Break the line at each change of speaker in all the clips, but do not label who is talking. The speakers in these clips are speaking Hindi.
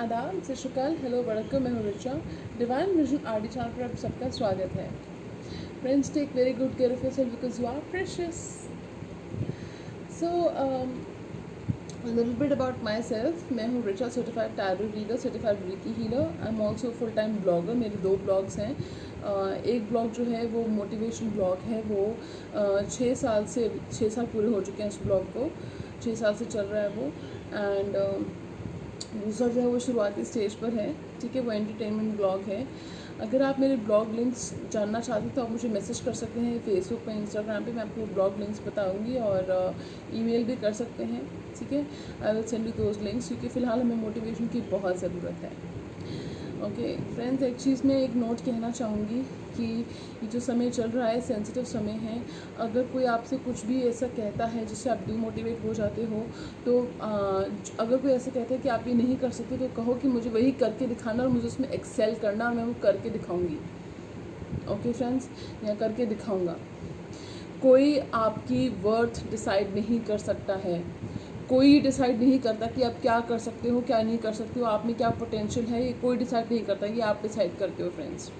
आदाब, सत श्री अकाल, हेलो वड़क्कम, मैं हूँ Richa. Divine vision RD channel पर आप सबका स्वागत है। Friends, take very good care of yourself because you are precious. So little bit about my self. मैं हूँ Richa, certified tarot reader, certified reiki healer. I am also full time blogger. मेरे 2 ब्लॉग्स हैं। एक ब्लॉग जो है वो मोटिवेशन ब्लॉग है, वो 6 साल पूरे हो चुके हैं उस ब्लॉग को। 6 साल से चल रहा है वो। एंड दूसरा जो है वो शुरुआती स्टेज पर है, ठीक है, वो एंटरटेनमेंट ब्लॉग है। अगर आप मेरे ब्लॉग लिंक्स जानना चाहते हैं तो आप मुझे मैसेज कर सकते हैं फेसबुक पे, इंस्टाग्राम पे। मैं आपको ब्लॉग लिंक्स बताऊंगी और ईमेल भी कर सकते हैं, ठीक है। I will send you those links, क्योंकि फ़िलहाल हमें मोटिवेशन की बहुत ज़रूरत है। ओके फ्रेंड्स, एक चीज़ में एक नोट कहना चाहूँगी कि ये जो समय चल रहा है सेंसिटिव समय है। अगर कोई आपसे कुछ भी ऐसा कहता है जिससे आप डिमोटिवेट हो जाते हो, तो अगर कोई ऐसा कहता है कि आप ये नहीं कर सकते, तो कहो कि मुझे वही करके दिखाना और मुझे उसमें एक्सेल करना, मैं वो करके दिखाऊंगी। ओके फ्रेंड्स, या करके दिखाऊंगा। कोई आपकी वर्थ डिसाइड नहीं कर सकता है। कोई डिसाइड नहीं करता कि आप क्या कर सकते हो, क्या नहीं कर सकते हो, आप में क्या पोटेंशियल है, ये कोई डिसाइड नहीं करता, ये आप डिसाइड करते हो फ्रेंड्स।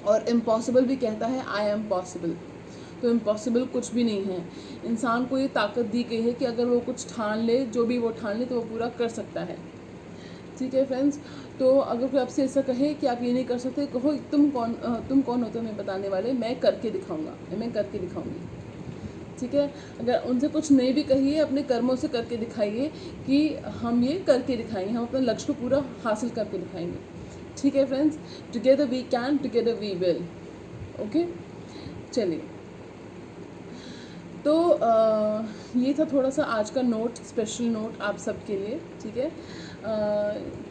और इम्पॉसिबल भी कहता है आई एम पॉसिबल। तो इम्पॉसिबल कुछ भी नहीं है। इंसान को ये ताकत दी गई है कि अगर वो कुछ ठान ले, जो भी वो ठान ले, तो वो पूरा कर सकता है, ठीक है फ्रेंड्स। तो अगर कोई आपसे ऐसा कहे कि आप ये नहीं कर सकते, कहो तुम कौन होते हो मैं बताने वाले, मैं करके दिखाऊंगा, मैं करके दिखाऊंगी, ठीक है। अगर उनसे कुछ नहीं भी कहिए, अपने कर्मों से करके दिखाइए कि हम ये करके दिखाएंगे, हम अपने लक्ष्य को पूरा हासिल करके दिखाएंगे, ठीक है friends. Together we can, together we will. Okay, चलिए। तो ये था थोड़ा सा आज का नोट, स्पेशल नोट आप सबके लिए, ठीक है।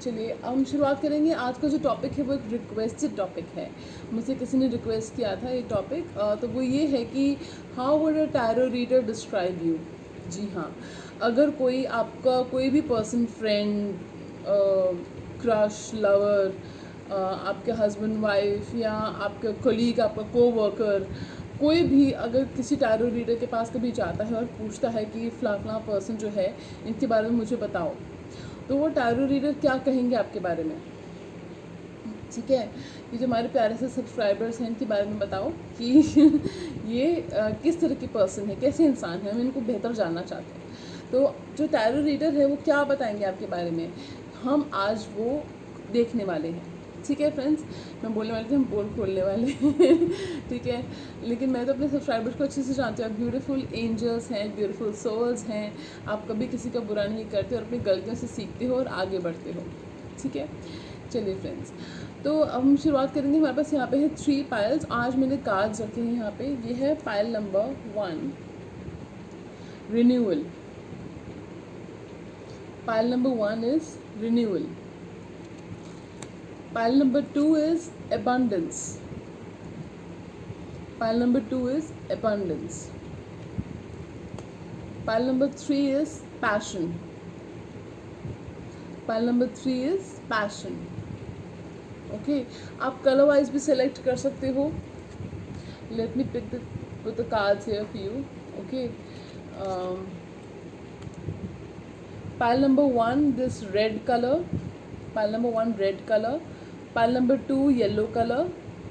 चलिए अब हम शुरुआत करेंगे। आज का जो टॉपिक है वो एक रिक्वेस्टेड टॉपिक है। मुझसे किसी ने रिक्वेस्ट किया था ये टॉपिक, तो वो ये है कि how would a tarot reader describe you. जी हाँ, अगर कोई आपका कोई भी पर्सन, फ्रेंड, क्रश, लवर, आपके हस्बैंड वाइफ, या आपका कोलीग, आपका कोवर्कर, कोई भी अगर किसी टैरो रीडर के पास कभी जाता है और पूछता है कि फलां पर्सन जो है इनके बारे में मुझे बताओ, तो वो टैरो रीडर क्या कहेंगे आपके बारे में, ठीक है। ये जो हमारे प्यारे से सब्सक्राइबर्स हैं, इनके बारे में बताओ कि ये किस तरह की पर्सन है, कैसे इंसान है, हम इनको बेहतर जानना चाहते हैं। तो जो टैरो रीडर है वो क्या बताएंगे आपके बारे में, हम आज वो देखने वाले हैं, ठीक है फ्रेंड्स। मैं बोलने वाली थी हम बोल खोलने वाले ठीक है, लेकिन मैं तो अपने सब्सक्राइबर्स को अच्छे से जानती हूँ। आप ब्यूटीफुल एंजल्स हैं, ब्यूटीफुल सोल्स हैं, आप कभी किसी का बुरा नहीं करते और अपनी गलतियों से सीखते हो और आगे बढ़ते हो, ठीक है। चलिए फ्रेंड्स, तो अब हम शुरुआत करेंगे। हमारे पास यहाँ पे है 3 पाइल्स। आज मैंने कार्ड्स रखे हैं यहाँ पे। ये है pile number 1, renewal. Pile number 1 is renewal. Pile number 2 is abundance. Pile number 2 is abundance. Pile number 3 is passion. Pile number 3 is passion. Okay, आप color wise भी select कर सकते हो. Let me put the cards here for you. Okay. Pile number 1, this red color. Pile number 1, red color. Pile number 2, yellow color.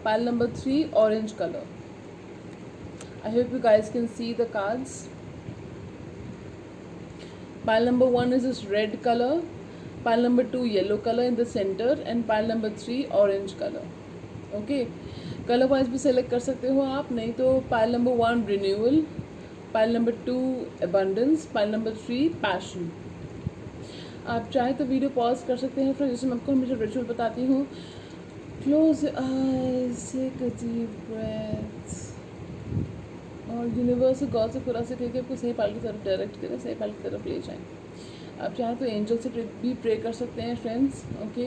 Pile number 3, orange color. I hope you guys can see the cards. Pile number 1 is this red color. Pile number 2, yellow color in the center. And pile number 3, orange color. Okay. Color wise भी select कर सकते हो आप, नहीं तो pile number 1, renewal. Pile number 2, abundance. Pile number 3, passion. आप चाहे तो वीडियो पॉज कर सकते हैं फिर, जैसे मैं आपको हमेशा रिचुअल बताती हूँ। Close eyes, take a deep breath और यूनिवर्स से, गॉड से खुदा से कह के आपको सही पाल की तरफ डायरेक्ट करें, सही पाल की तरफ ले जाएं। आप चाहे तो एंजल से भी प्रे कर सकते हैं फ्रेंड्स। ओके,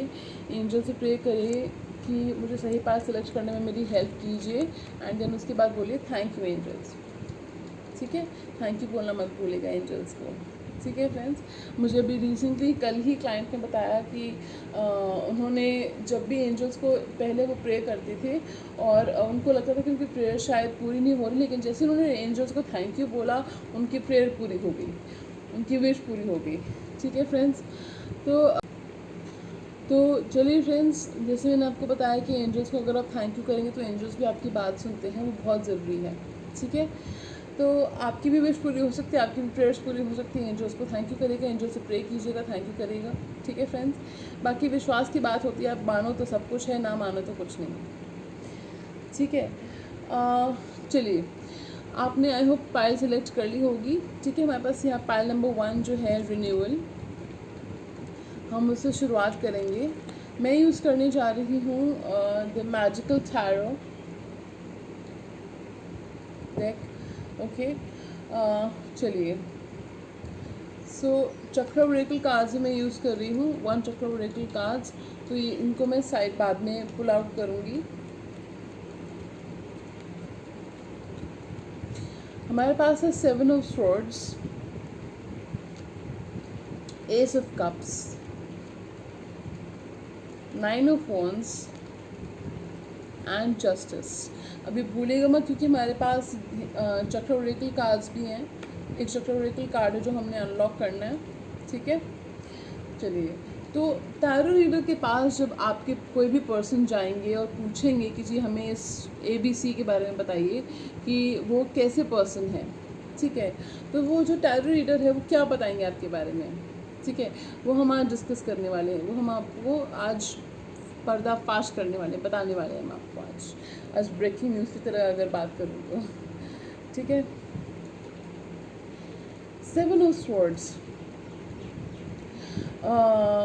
एंजल से प्रे करिए कि मुझे सही पाल सेलेक्ट करने में मेरी हेल्प कीजिए, एंड देन उसके बाद बोलिए थैंक यू एंजल्स, ठीक है। थैंक यू बोलना मत भूलेगा एंजल्स को, ठीक है फ्रेंड्स। मुझे अभी रिसेंटली कल ही क्लाइंट ने बताया कि उन्होंने जब भी एंजल्स को पहले वो प्रे करते थे और उनको लगता था कि उनकी प्रेयर शायद पूरी नहीं हो रही, लेकिन जैसे उन्होंने एंजल्स को थैंक यू बोला, उनकी प्रेयर पूरी हो गई, उनकी विश पूरी हो गई, ठीक है फ्रेंड्स। तो तो चलिए फ्रेंड्स, जैसे मैंने आपको बताया कि एंजल्स को अगर आप थैंक यू करेंगे तो एंजल्स भी आपकी बात सुनते हैं, वो बहुत ज़रूरी है। ठीक है, तो आपकी भी विश पूरी हो सकती है, आपकी भी प्रेयर्स पूरी हो सकती है। एंजल्स को थैंक यू करेगा, एंजल से प्रे कीजिएगा, थैंक यू करेगा। ठीक है फ्रेंड्स, बाकी विश्वास की बात होती है, आप मानो तो सब कुछ है, ना मानो तो कुछ नहीं। ठीक है, चलिए, आपने आई होप पायल सेलेक्ट कर ली होगी। ठीक है, हमारे पास यहाँ पायल नंबर 1 जो है रिन्यूअल, हम उससे शुरुआत करेंगे। मैं यूज़ करने जा रही हूँ the magical tarot deck. Okay, चलिए, सो चक्र ओरेकल कार्ड्स मैं यूज़ कर रही हूँ, 1 चक्र ओरेकल कार्ड्स। तो ये इनको मैं साइड बाद में पुल आउट करूँगी। हमारे पास है 7 of swords, S of cups, 9 of wands and justice. अभी भूलिएगा मत, क्योंकि हमारे पास चक्र ओरेकल कार्ड्स भी हैं। एक चक्र ओरेकल कार्ड है जो हमने अनलॉक करना है। ठीक है, चलिए, तो टैरो रीडर के पास जब आपके कोई भी पर्सन जाएंगे और पूछेंगे कि जी हमें इस ABC के बारे में बताइए कि वो कैसे पर्सन है, ठीक है, तो वो जो टैरो रीडर है वो क्या बताएंगे आपके बारे में। ठीक है, वो हम आज डिस्कस करने वाले हैं, वो हम आपको आज पर्दाफाश करने वाले हैं, बताने वाले हैं हम आपको आज ब्रेकिंग न्यूज़ की तरह अगर बात करूँ तो। ठीक है, 7 ऑफ स्वॉर्ड्स,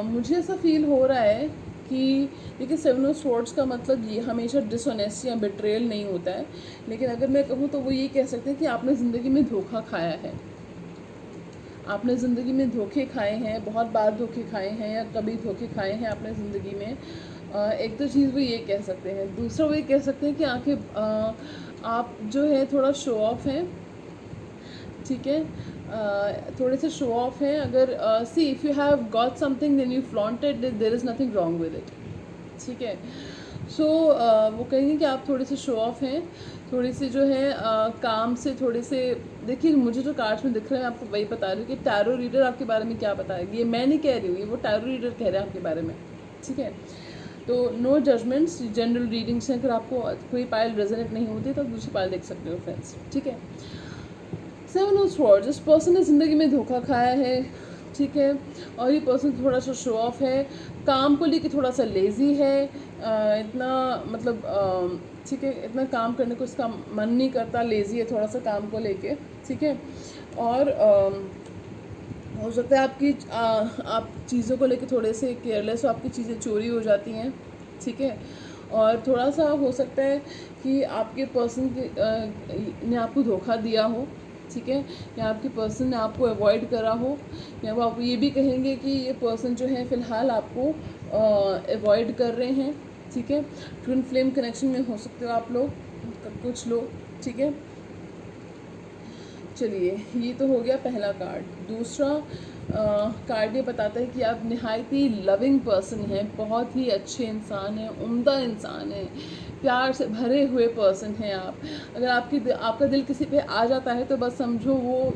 मुझे ऐसा फील हो रहा है कि देखिए 7 ऑफ स्वॉर्ड्स का मतलब ये हमेशा डिसऑनेस्टी या बिट्रेयल नहीं होता है, लेकिन अगर मैं कहूँ तो वो ये कह सकते हैं कि आपने ज़िंदगी में धोखा खाया है। आपने ज़िंदगी में धोखे खाए हैं, बहुत बार धोखे खाए हैं, या कभी धोखे खाए हैं आपने ज़िंदगी में। एक तो चीज़ वो ये कह सकते हैं, दूसरा वो ये कह सकते हैं कि आप जो है थोड़ा शो ऑफ हैं। ठीक है, थोड़े से शो ऑफ हैं। अगर see if you have got something then you flaunt it, there is nothing wrong with it. ठीक है, सो वो कहेंगे कि आप थोड़े से शो ऑफ हैं, थोड़ी सी जो है काम से थोड़े से। देखिए, मुझे जो कार्ड्स में दिख रहे हैं आपको वही बता रही हूँ कि टैरो रीडर आपके बारे में क्या बताएगी। ये मैं नहीं कह रही हूँ, ये वो टैरो रीडर कह रहे हैं आपके बारे में। ठीक है, तो नो जजमेंट्स, जनरल रीडिंग्स हैं। अगर आपको कोई पायल रेजोनेट नहीं होती तो आप दूसरी पायल देख सकते हो फ्रेंड्स। ठीक है, 7 ऑफ स्वॉर्ड्स, जिस पर्सन ने ज़िंदगी में धोखा खाया है, ठीक है, और ये पर्सन थोड़ा सा शो ऑफ है, काम को लेके थोड़ा सा लेज़ी है, इतना मतलब ठीक है, इतना काम करने को इसका मन नहीं करता, लेज़ी है थोड़ा सा काम को लेके। ठीक है, और हो सकता है आप चीज़ों को लेके थोड़े से केयरलेस हो, आपकी चीज़ें चोरी हो जाती हैं। ठीक है, और थोड़ा सा हो सकता है कि आपके पर्सन ने आपको धोखा दिया हो। ठीक है, या आपके पर्सन ने आपको अवॉइड करा हो, या वो आप ये भी कहेंगे कि ये पर्सन जो है फ़िलहाल आपको अवॉइड कर रहे हैं। ठीक है, ट्विन फ्लेम कनेक्शन में हो सकते हो आप लोग, कुछ लोग। ठीक है, चलिए, ये तो हो गया पहला कार्ड। दूसरा कार्ड ये बताता है कि आप निहायत ही लविंग पर्सन हैं, बहुत ही अच्छे इंसान हैं, उम्दा इंसान हैं, प्यार से भरे हुए पर्सन हैं आप। अगर आपका दिल किसी पे आ जाता है तो बस समझो वो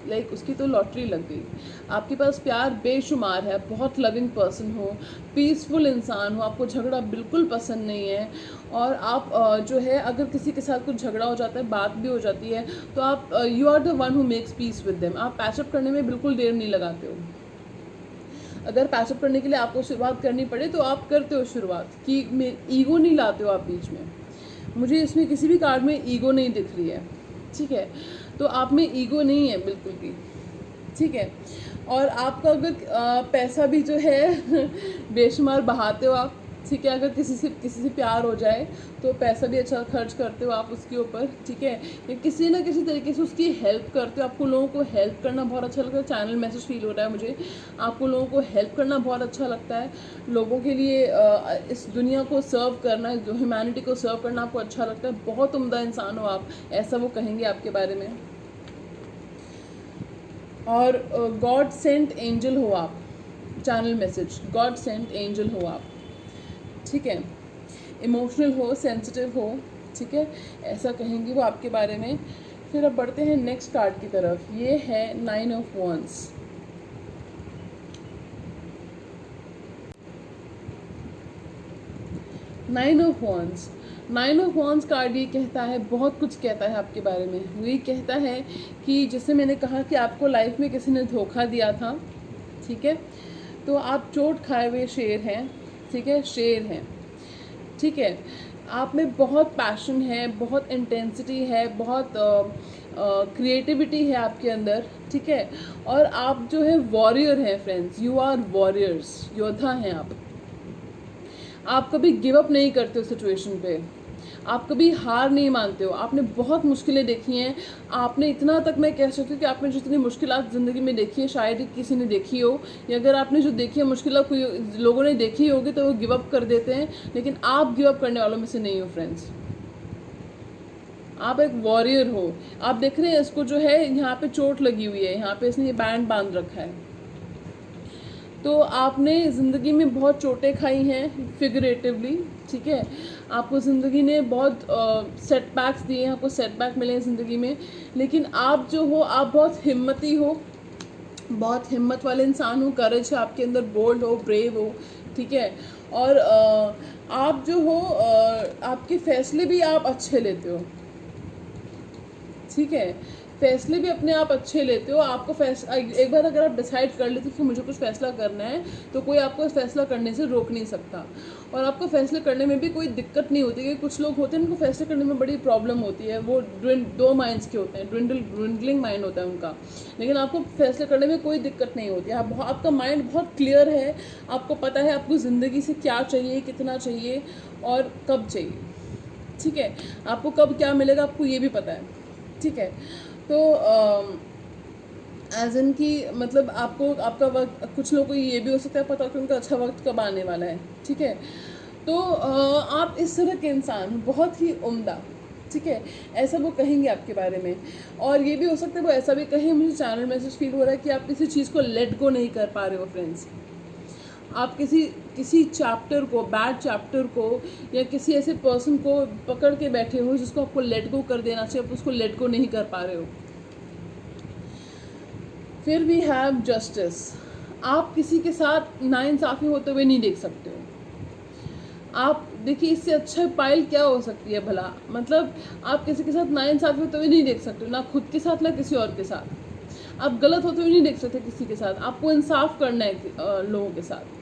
लाइक उसकी तो लॉटरी लग गई। आपके पास प्यार बेशुमार है, बहुत लविंग पर्सन हो, पीसफुल इंसान हो, आपको झगड़ा बिल्कुल पसंद नहीं है। और आप जो है अगर किसी के साथ कुछ झगड़ा हो जाता है, बात भी हो जाती है, तो आप you are the one who makes peace with them. आप पैचअप करने में बिल्कुल देर नहीं लगाते हो। अगर पैचअप करने के लिए आपको शुरुआत करनी पड़े तो आप करते हो शुरुआत, कि ईगो नहीं लाते हो आप बीच में। मुझे इसमें किसी भी कार्ड में ईगो नहीं दिख रही है। ठीक है, तो आप में ईगो नहीं है बिल्कुल भी। ठीक है, और आपका अगर पैसा भी जो है बेशुमार बहाते हो आप। ठीक है, अगर किसी से प्यार हो जाए तो पैसा भी अच्छा खर्च करते हो आप उसके ऊपर। ठीक है, या किसी ना किसी तरीके से उसकी हेल्प करते हो। आपको लोगों को हेल्प करना बहुत अच्छा लगता है। चैनल मैसेज फील हो रहा है मुझे, आपको लोगों को हेल्प करना बहुत अच्छा लगता है। लोगों के लिए इस दुनिया को सर्व करना, जो ह्यूमैनिटी को सर्व करना आपको अच्छा लगता है। बहुत उम्दा इंसान हो आप, ऐसा वो कहेंगे आपके बारे में। और गॉड सेंट एंजल हो आप, channel message god sent angel हो आप। ठीक है, इमोशनल हो, सेंसिटिव हो। ठीक है, ऐसा कहेंगे वो आपके बारे में। फिर अब बढ़ते हैं नेक्स्ट कार्ड की तरफ। ये है 9 of wands. Nine of wands. Nine of wands card ये कहता है, बहुत कुछ कहता है आपके बारे में। वो ये कहता है कि जैसे मैंने कहा कि आपको लाइफ में किसी ने धोखा दिया था, ठीक है, तो आप चोट खाए हुए शेर हैं, ठीक है, शेर हैं, ठीक है। आप में बहुत पैशन है, बहुत इंटेंसिटी है, बहुत क्रिएटिविटी है आपके अंदर, ठीक है। और आप जो है वॉरियर हैं फ्रेंड्स, यू आर वॉरियर्स, योद्धा हैं आप कभी गिव अप नहीं करते हो सिचुएशन पे, आप कभी हार नहीं मानते हो। आपने बहुत मुश्किलें देखी हैं, आपने इतना तक मैं कह सकती हूँ कि आपने जितनी मुश्किलात ज़िंदगी में देखी है शायद ही किसी ने देखी हो, या अगर आपने जो देखी है मुश्किल कोई लोगों ने देखी होगी तो वो गिव अप कर देते हैं, लेकिन आप गिव अप करने वालों में से नहीं हो फ्रेंड्स। आप एक वॉरियर हो। आप देख रहे हैं इसको जो है यहाँ पे चोट लगी हुई है, यहाँ पे इसने ये बैंड बांध रखा है। तो आपने ज़िंदगी में बहुत चोटें खाई हैं फिगरेटिवली, ठीक है। आपको ज़िंदगी ने बहुत सेटबैक्स दिए हैं, आपको सेटबैक मिले हैं ज़िंदगी में, लेकिन आप जो हो, आप बहुत हिम्मती हो, बहुत हिम्मत वाले इंसान हो, करेज है आपके अंदर, बोल्ड हो, ब्रेव हो, ठीक है। और आप जो हो, आपके फैसले भी आप अच्छे लेते हो, ठीक है। फैसले भी अपने आप अच्छे लेते हो। आपको एक बार अगर आप डिसाइड कर लेते हो कि मुझे कुछ फ़ैसला करना है, तो कोई आपको फैसला करने से रोक नहीं सकता। और आपको फैसले करने में भी कोई दिक्कत नहीं होती, क्योंकि कुछ लोग होते हैं उनको फैसले करने में बड़ी प्रॉब्लम होती है, वो दो माइंड्स के होते हैं, ड्विंडलिंग माइंड होता है उनका। लेकिन आपको फैसले करने में कोई दिक्कत नहीं होती, आपका माइंड बहुत क्लियर है, आपको पता है आपको ज़िंदगी से क्या चाहिए, कितना चाहिए और कब चाहिए, ठीक है। आपको कब क्या मिलेगा आपको ये भी पता है, ठीक है। तो एज इन की मतलब आपको आपका वक्त, कुछ लोगों को ये भी हो सकता है पता कि उनका अच्छा वक्त कब आने वाला है, ठीक है। तो आप इस तरह के इंसान बहुत ही उम्दा, ठीक है, ऐसा वो कहेंगे आपके बारे में। और ये भी हो सकता है वो ऐसा भी कहें, मुझे चैनल मैसेज फील हो रहा है कि आप किसी चीज़ को लेट गो नहीं कर पा रहे हो फ्रेंड्स। आप किसी चैप्टर को, बैड चैप्टर को, या किसी ऐसे पर्सन को पकड़ के बैठे हो जिसको आपको लेट गो कर देना चाहिए, आप उसको लेट गो नहीं कर पा रहे हो। फिर वी हैव जस्टिस। आप किसी के साथ नाइंसाफ़ी होते हुए नहीं देख सकते हो। आप देखिए, इससे अच्छा पाइल क्या हो सकती है भला, मतलब आप किसी के साथ नाइंसाफ़ी होते हुए नहीं देख सकते हो, ना खुद के साथ ना किसी और के साथ। आप गलत होते हुए नहीं देख सकते किसी के साथ। आपको इंसाफ करना है लोगों के साथ,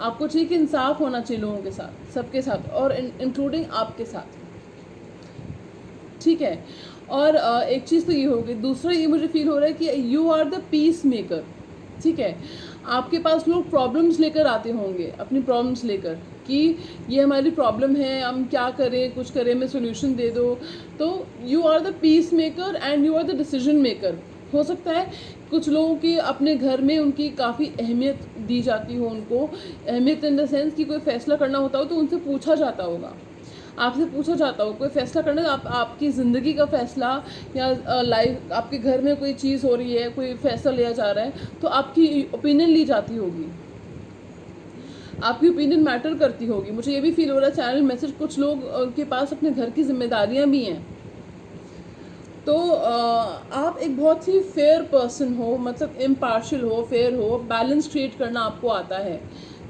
आपको ठीक इंसाफ होना चाहिए लोगों के साथ, सबके साथ, और इंक्लूडिंग आपके साथ, ठीक है। और एक चीज़ तो ये होगी। दूसरा ये मुझे फील हो रहा है कि you are the peace maker, ठीक है। आपके पास लोग प्रॉब्लम्स लेकर आते होंगे, अपनी प्रॉब्लम्स लेकर कि ये हमारी प्रॉब्लम है, हम क्या करें, कुछ करें, में सोल्यूशन दे दो। तो you are the peace maker and you are the decision maker. हो सकता है कुछ लोगों की अपने घर में उनकी काफ़ी अहमियत दी जाती हो, उनको अहमियत इन द सेंस कि कोई फैसला करना होता हो तो उनसे पूछा जाता होगा, आपसे पूछा जाता हो कोई फैसला करना, आपकी ज़िंदगी का फैसला या लाइफ, आपके घर में कोई चीज़ हो रही है, कोई फैसला लिया जा रहा है, तो आपकी ओपिनियन ली जाती होगी, आपकी ओपिनियन मैटर करती होगी। मुझे ये भी फील हो रहा है चैनल मैसेज, कुछ लोग के पास अपने घर की जिम्मेदारियां भी हैं। तो आप एक बहुत ही फेयर पर्सन हो, मतलब इम्पार्शियल हो, फेयर हो, बैलेंस क्रिएट करना आपको आता है,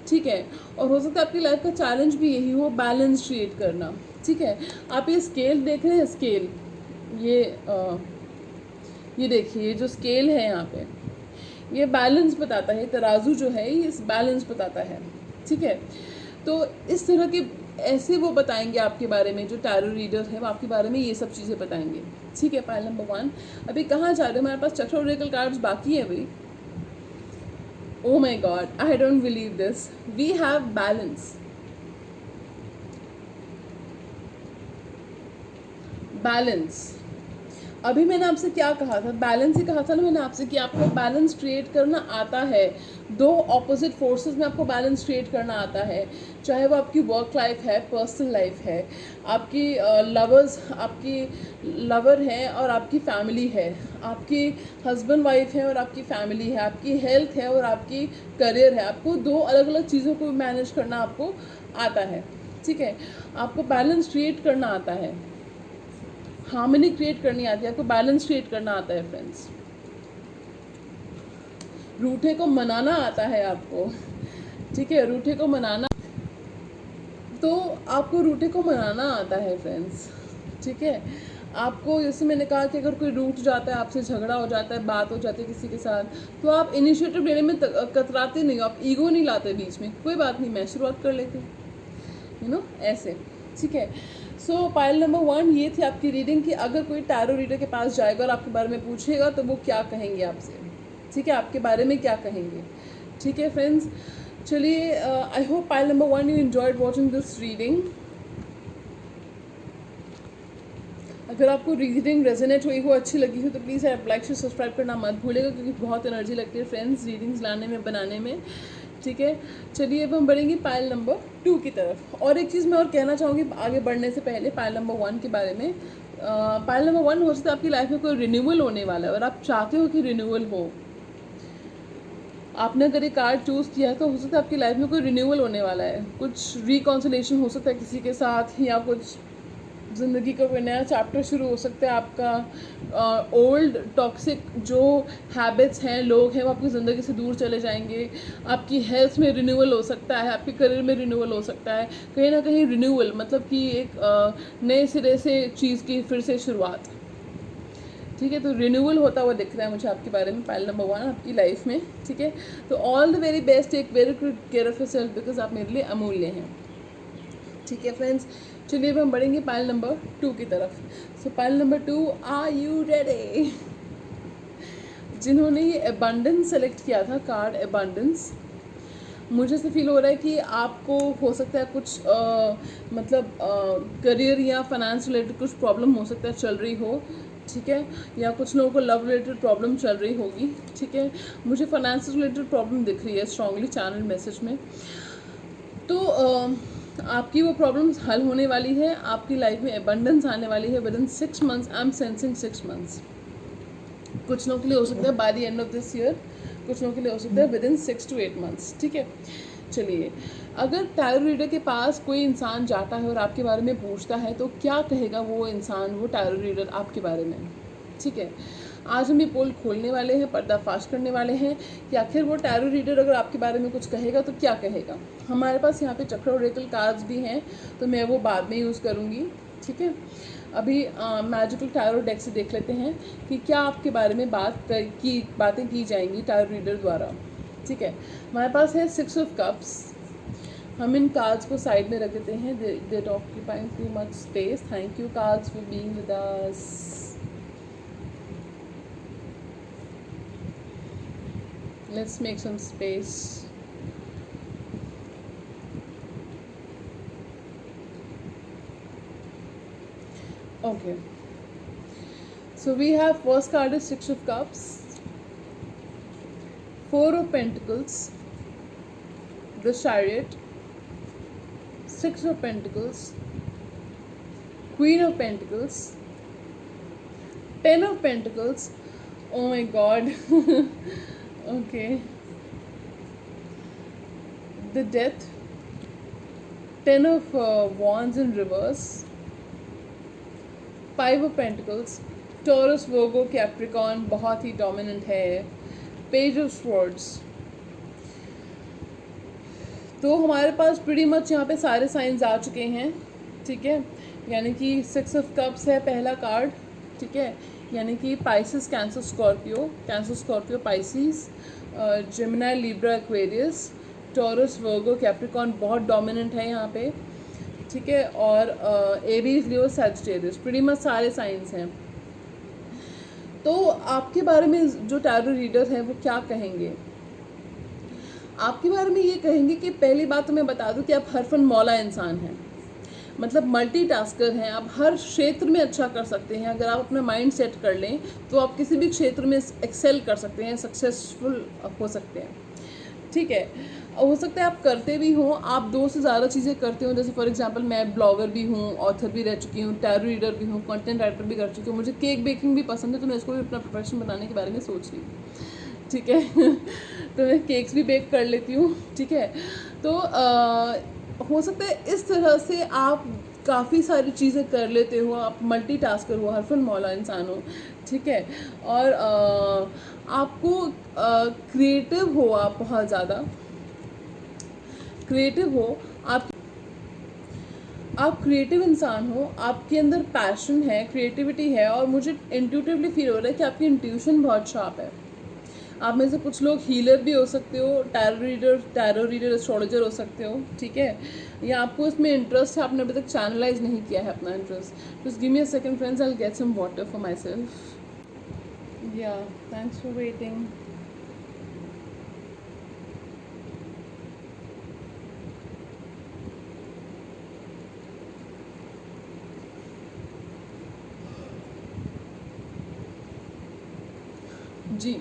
ठीक है। और हो सकता है आपकी लाइफ का चैलेंज भी यही हो, बैलेंस क्रिएट करना, ठीक है। आप ये स्केल देख रहे हैं, स्केल, ये देखिए, ये जो स्केल है यहाँ पे, ये बैलेंस बताता है, तराजू जो है ये इस बैलेंस बताता है, ठीक है। तो इस तरह के ऐसे वो बताएंगे आपके बारे में, जो टैरो रीडर है वो आपके बारे में ये सब चीज़ें बताएंगे, ठीक है। Pile number 1। अभी कहाँ जा रहे हो, हमारे पास चक्र ओरेकल कार्ड्स बाकी है अभी। Oh my God, I don't believe this. We have balance. Balance. अभी मैंने आपसे क्या कहा था, बैलेंस ही कहा था ना मैंने आपसे कि आपको बैलेंस क्रिएट करना आता है। दो ऑपोजिट फोर्सेस में आपको बैलेंस क्रिएट करना आता है, चाहे वो आपकी वर्क लाइफ है, पर्सनल लाइफ है, आपकी आपकी लवर है और आपकी फैमिली है, आपकी हस्बैंड वाइफ है और आपकी फैमिली है, आपकी हेल्थ है और आपकी करियर है। आपको दो अलग अलग चीज़ों को मैनेज करना आपको आता है, ठीक है। आपको बैलेंस क्रिएट करना आता है, हार्मनी क्रिएट करनी आती है, आपको बैलेंस क्रिएट करना आता है फ्रेंड्स। रूठे को मनाना आता है आपको, ठीक है, रूठे को मनाना। तो आपको रूटे को मनाना आता है फ्रेंड्स, ठीक है। आपको, जैसे मैंने कहा कि अगर कोई रूठ जाता है, आपसे झगड़ा हो जाता है, बात हो जाती है किसी के साथ, तो आप इनिशिएटिव लेने में कतराते नहीं हो, आप ईगो नहीं लाते बीच में, कोई बात नहीं, मैं शुरुआत कर लेती हूँ, ऐसे, ठीक है। सो पाइल नंबर 1 ये थी आपकी रीडिंग कि अगर कोई टैरो रीडर के पास जाएगा और आपके बारे में पूछेगा तो वो क्या कहेंगे आपसे, ठीक है, आपके बारे में क्या कहेंगे, ठीक है फ्रेंड्स। चलिए, I hope pile number 1 you enjoyed watching this reading. अगर आपको रीडिंग रेजोनेट हुई हो, अच्छी लगी हो, तो प्लीज़ आप लाइक से सब्सक्राइब करना मत भूलेगा, क्योंकि बहुत एनर्जी लगती है फ्रेंड्स रीडिंग्स लाने में, बनाने में, ठीक है। चलिए अब हम बढ़ेंगे पाइल नंबर 2 की तरफ। और एक चीज़ मैं और कहना चाहूँगी आगे बढ़ने से पहले पाइल नंबर 1 के बारे में। पाइल नंबर 1 हो सकता है आपकी लाइफ में कोई रिन्यूअल होने वाला है और आप चाहते हो कि रिन्यूअल हो। आपने अगर ये कार्ड चूज़ किया है तो हो सकता है आपकी लाइफ में कोई रिन्यूअल होने वाला है, कुछ रिकॉन्सिलेशन हो सकता है किसी के साथ, या कुछ ज़िंदगी का कोई नया चैप्टर शुरू हो सकता है आपका। ओल्ड टॉक्सिक जो हैबिट्स हैं, लोग हैं, वो आपकी ज़िंदगी से दूर चले जाएंगे। आपकी हेल्थ में रिन्यूअल हो सकता है, आपके करियर में रिन्यूअल हो सकता है, कहीं ना कहीं रिन्यूअल मतलब कि एक नए सिरे से चीज़ की फिर से शुरुआत, ठीक है। तो रिन्यूअल होता हुआ दिख रहा है मुझे आपके बारे में पाइल नंबर 1 आपकी लाइफ में, ठीक है। तो all the very best, take very good care of yourself, because आप मेरे लिए अमूल्य हैं, ठीक है फ्रेंड्स। चलिए अब हम बढ़ेंगे पाइल नंबर 2 की तरफ। So pile number 2, are you ready? जिन्होंने ये एबंडेंस सेलेक्ट किया था, कार्ड एबंडेंस, मुझे से फील हो रहा है कि आपको हो सकता है कुछ मतलब करियर या फाइनेंस रिलेटेड कुछ प्रॉब्लम हो सकता है चल रही हो, ठीक है, या कुछ लोगों को लव रिलेटेड प्रॉब्लम चल रही होगी, ठीक है। मुझे फाइनेंस रिलेटेड प्रॉब्लम दिख रही है स्ट्रांगली चैनल मैसेज में। तो आपकी वो प्रॉब्लम्स हल होने वाली है, आपकी लाइफ में एबंडेंस आने वाली है with in 6 months. I am sensing 6 months. कुछ लोगों के लिए हो सकता है bye the end of this year, कुछ लोगों के लिए हो सकता है विद इन 6 to 8 मंथ्स, ठीक है। चलिए, अगर टैरो रीडर के पास कोई इंसान जाता है और आपके बारे में पूछता है तो क्या कहेगा वो इंसान, वो टैरो रीडर आपके बारे में, ठीक है। आज हम ये पोल खोलने वाले हैं, पर्दाफाश करने वाले हैं कि आखिर वो टैरो रीडर अगर आपके बारे में कुछ कहेगा तो क्या कहेगा। हमारे पास यहाँ पे चक्र ओरेकल कार्ड्स भी हैं, तो मैं वो बाद में यूज़ करूँगी, ठीक है। अभी मैजिकल टैरो डेक से देख लेते हैं कि क्या आपके बारे में बातें की जाएंगी टैरो रीडर द्वारा, ठीक है। हमारे पास है 6 ऑफ कप्स। हम इन कार्ड्स को साइड में रख देते हैं, they occupying too much space. Thank you cards for being with us. Let's make some space. Okay. So we have first card is 6 of Cups, 4 of Pentacles, the Chariot, 6 of Pentacles, Queen of Pentacles, 10 of Pentacles. Oh my God. Okay. The Death, 10 of Wands in reverse, 5 of Pentacles, Taurus, Virgo, Capricorn बहुत ही डोमिनेंट है, Page of Swords। तो हमारे पास प्रीटी मच यहाँ पे सारे साइंस आ चुके हैं, ठीक है। यानी कि 6 ऑफ कप्स है पहला कार्ड, ठीक है, यानी कि Pisces, Cancer, Scorpio, Pisces, Gemini, Libra, Aquarius, Taurus, Virgo, Capricorn बहुत डोमिनेंट है यहाँ पे, ठीक है। और Aries, Leo, Sagittarius, pretty much सारे साइंस हैं। तो आपके बारे में जो टैरो रीडर हैं वो क्या कहेंगे आपके बारे में? ये कहेंगे कि पहली बात तो मैं बता दूं कि आप हरफन मौला इंसान हैं, मतलब मल्टीटास्कर हैं, आप हर क्षेत्र में अच्छा कर सकते हैं। अगर आप अपना माइंड सेट कर लें तो आप किसी भी क्षेत्र में एक्सेल कर सकते हैं, सक्सेसफुल हो सकते हैं, ठीक है। हो सकता है आप करते भी हों, आप 2 से ज़्यादा चीज़ें करते हो, जैसे फॉर एग्जांपल मैं ब्लॉगर भी हूँ, ऑथर भी रह चुकी हूँ, टैरो रीडर भी हूँ, कंटेंट राइटर भी कर चुकी हूँ, मुझे केक बेकिंग भी पसंद है, तो मैं इसको भी अपना प्रोफेशन बनाने के बारे में सोच रही हूँ, ठीक है। तो मैं केक्स भी बेक कर लेती हूँ, ठीक है। तो हो सकता है इस तरह से आप काफ़ी सारी चीज़ें कर लेते हो, आप मल्टीटास्कर हो, हरफन मौला इंसान हो, ठीक है। और आपको क्रिएटिव हो, आप बहुत ज़्यादा क्रिएटिव हो, आप क्रिएटिव इंसान हो, आपके अंदर पैशन है, क्रिएटिविटी है, और मुझे इंट्यूटिवली फील हो रहा है कि आपकी इंट्यूशन बहुत शार्प है। आप में से कुछ लोग हीलर भी हो सकते हो, टैरो रीडर, एस्ट्रोलॉजर हो सकते हो, ठीक है, या आपको इसमें इंटरेस्ट है, आपने अभी तक चैनलाइज नहीं किया है अपना interest. Just give me a second friends, I will get some water for my self. Yeah thanks for waiting. जी,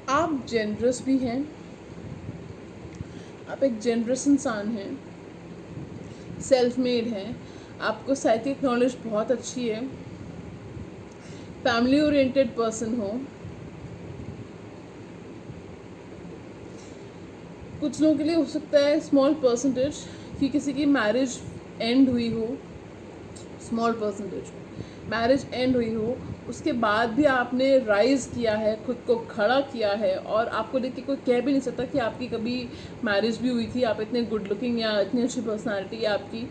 आप जेनरस भी हैं, आप एक जेनरस इंसान हैं, सेल्फ मेड हैं, आपको साइकिक नॉलेज बहुत अच्छी है, फैमिली ओरिएंटेड पर्सन हो। कुछ लोगों के लिए हो सकता है स्मॉल परसेंटेज कि किसी की मैरिज एंड हुई हो, स्मॉल परसेंटेज मैरिज एंड हुई हो, उसके बाद भी आपने राइज़ किया है, खुद को खड़ा किया है, और आपको देख के कोई कह भी नहीं सकता कि आपकी कभी मैरिज भी हुई थी, आप इतने गुड लुकिंग या इतनी अच्छी पर्सनालिटी है आपकी,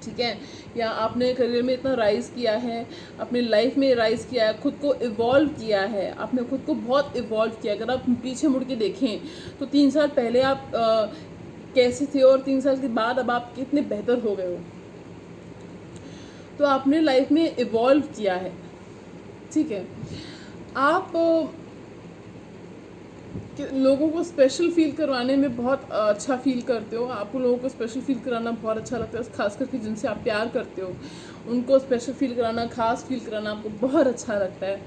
ठीक है, या आपने करियर में इतना राइज़ किया है, अपनी लाइफ में राइज़ किया है, खुद को इवॉल्व किया है, आपने खुद को बहुत इवॉल्व किया। अगर आप पीछे मुड़ के देखें तो 3 साल पहले आप कैसे थे और 3 साल के बाद अब आप कितने बेहतर हो गए हो। तो आपने लाइफ में इवॉल्व किया है, ठीक है। आप लोगों को स्पेशल फील करवाने में बहुत अच्छा फील करते हो, आपको लोगों को स्पेशल फील कराना बहुत अच्छा लगता है, खास करके जिनसे आप प्यार करते हो उनको स्पेशल फील कराना, खास फील कराना आपको बहुत अच्छा लगता है।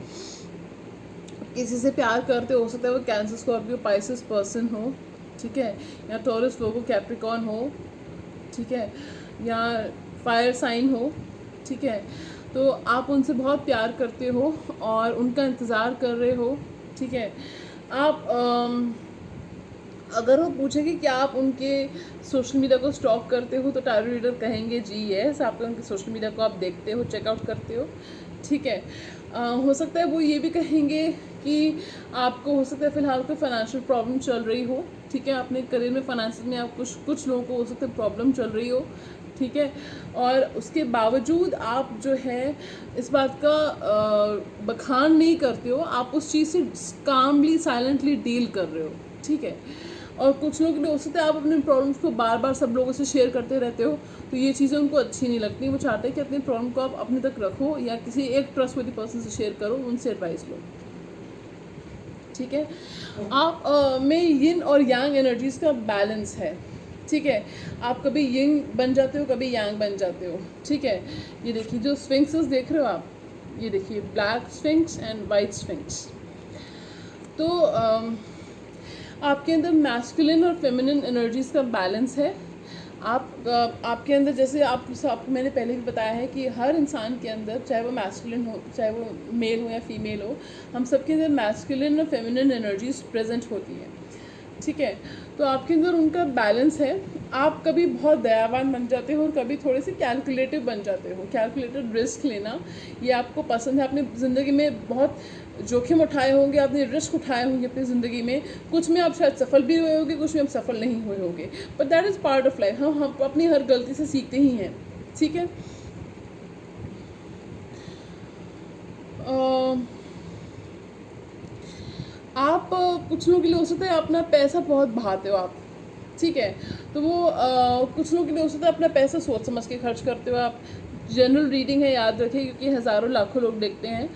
किसी से प्यार करते हो सकता है वो कैंसर, स्कॉर्पियो, पाइसेस पर्सन हो, ठीक है, या टॉरस, वर्गो, कैप्रिकॉर्न हो, ठीक है, या फायर साइन हो, ठीक है। तो आप उनसे बहुत प्यार करते हो और उनका इंतज़ार कर रहे हो, ठीक है। आप अगर वो पूछेंगे कि आप उनके सोशल मीडिया को स्टॉक करते हो तो टैरो रीडर कहेंगे जी यस, आप उनके सोशल मीडिया को आप देखते हो, चेकआउट करते हो, ठीक है। हो सकता है वो ये भी कहेंगे कि आपको हो सकता है फ़िलहाल कोई फाइनेंशियल प्रॉब्लम चल रही हो, ठीक है, अपने करियर में फाइनेंस में आप कुछ लोगों को हो सकता है प्रॉब्लम चल रही हो, ठीक है, और उसके बावजूद आप जो है इस बात का बखान नहीं करते हो, आप उस चीज़ से कामली साइलेंटली डील कर रहे हो, ठीक है। और कुछ लोग हो सकते हैं आप अपने प्रॉब्लम्स को बार बार सब लोगों से शेयर करते रहते हो, तो ये चीज़ें उनको अच्छी नहीं लगती, वो चाहते हैं कि अपनी प्रॉब्लम को आप अपने तक रखो या किसी एक ट्रस्टवर्दी पर्सन से शेयर करो, उनसे एडवाइस लो, ठीक है। आप में यिन और यांग एनर्जीज का बैलेंस है, ठीक है, आप कभी यिंग बन जाते हो, कभी यांग बन जाते हो, ठीक है। ये देखिए जो स्फिंक्सेस देख रहे हो आप, ये देखिए black sphinx and white sphinx. तो आपके अंदर मैस्कुलिन और फेमिनिन एनर्जीज का बैलेंस है। आपके अंदर जैसे मैंने पहले भी बताया है कि हर इंसान के अंदर, चाहे वो मैस्कुलिन हो, चाहे वो मेल हो या फीमेल हो, हम सबके अंदर मैस्कुलिन और फेमिनिन एनर्जीज प्रेजेंट होती हैं, ठीक है। तो आपके अंदर उनका बैलेंस है। आप कभी बहुत दयावान बन जाते हो और कभी थोड़े से कैलकुलेटिव बन जाते हो। कैलकुलेटेड रिस्क लेना ये आपको पसंद है। आपने ज़िंदगी में बहुत जोखिम उठाए होंगे, आपने रिस्क उठाए होंगे अपनी ज़िंदगी में। कुछ में आप शायद सफल भी हुए होंगे, कुछ में आप सफल नहीं हुए होंगे, but that is part of life. हम अपनी हर गलती से सीखते ही हैं, ठीक है। आप कुछ लोगों के लिए हो सकता है अपना पैसा बहुत बहाते हो आप, ठीक है, तो वो कुछ लोगों के लिए हो सकता है अपना पैसा सोच समझ के खर्च करते हो आप। जनरल रीडिंग है, याद रखिए, क्योंकि हज़ारों लाखों लोग देखते हैं।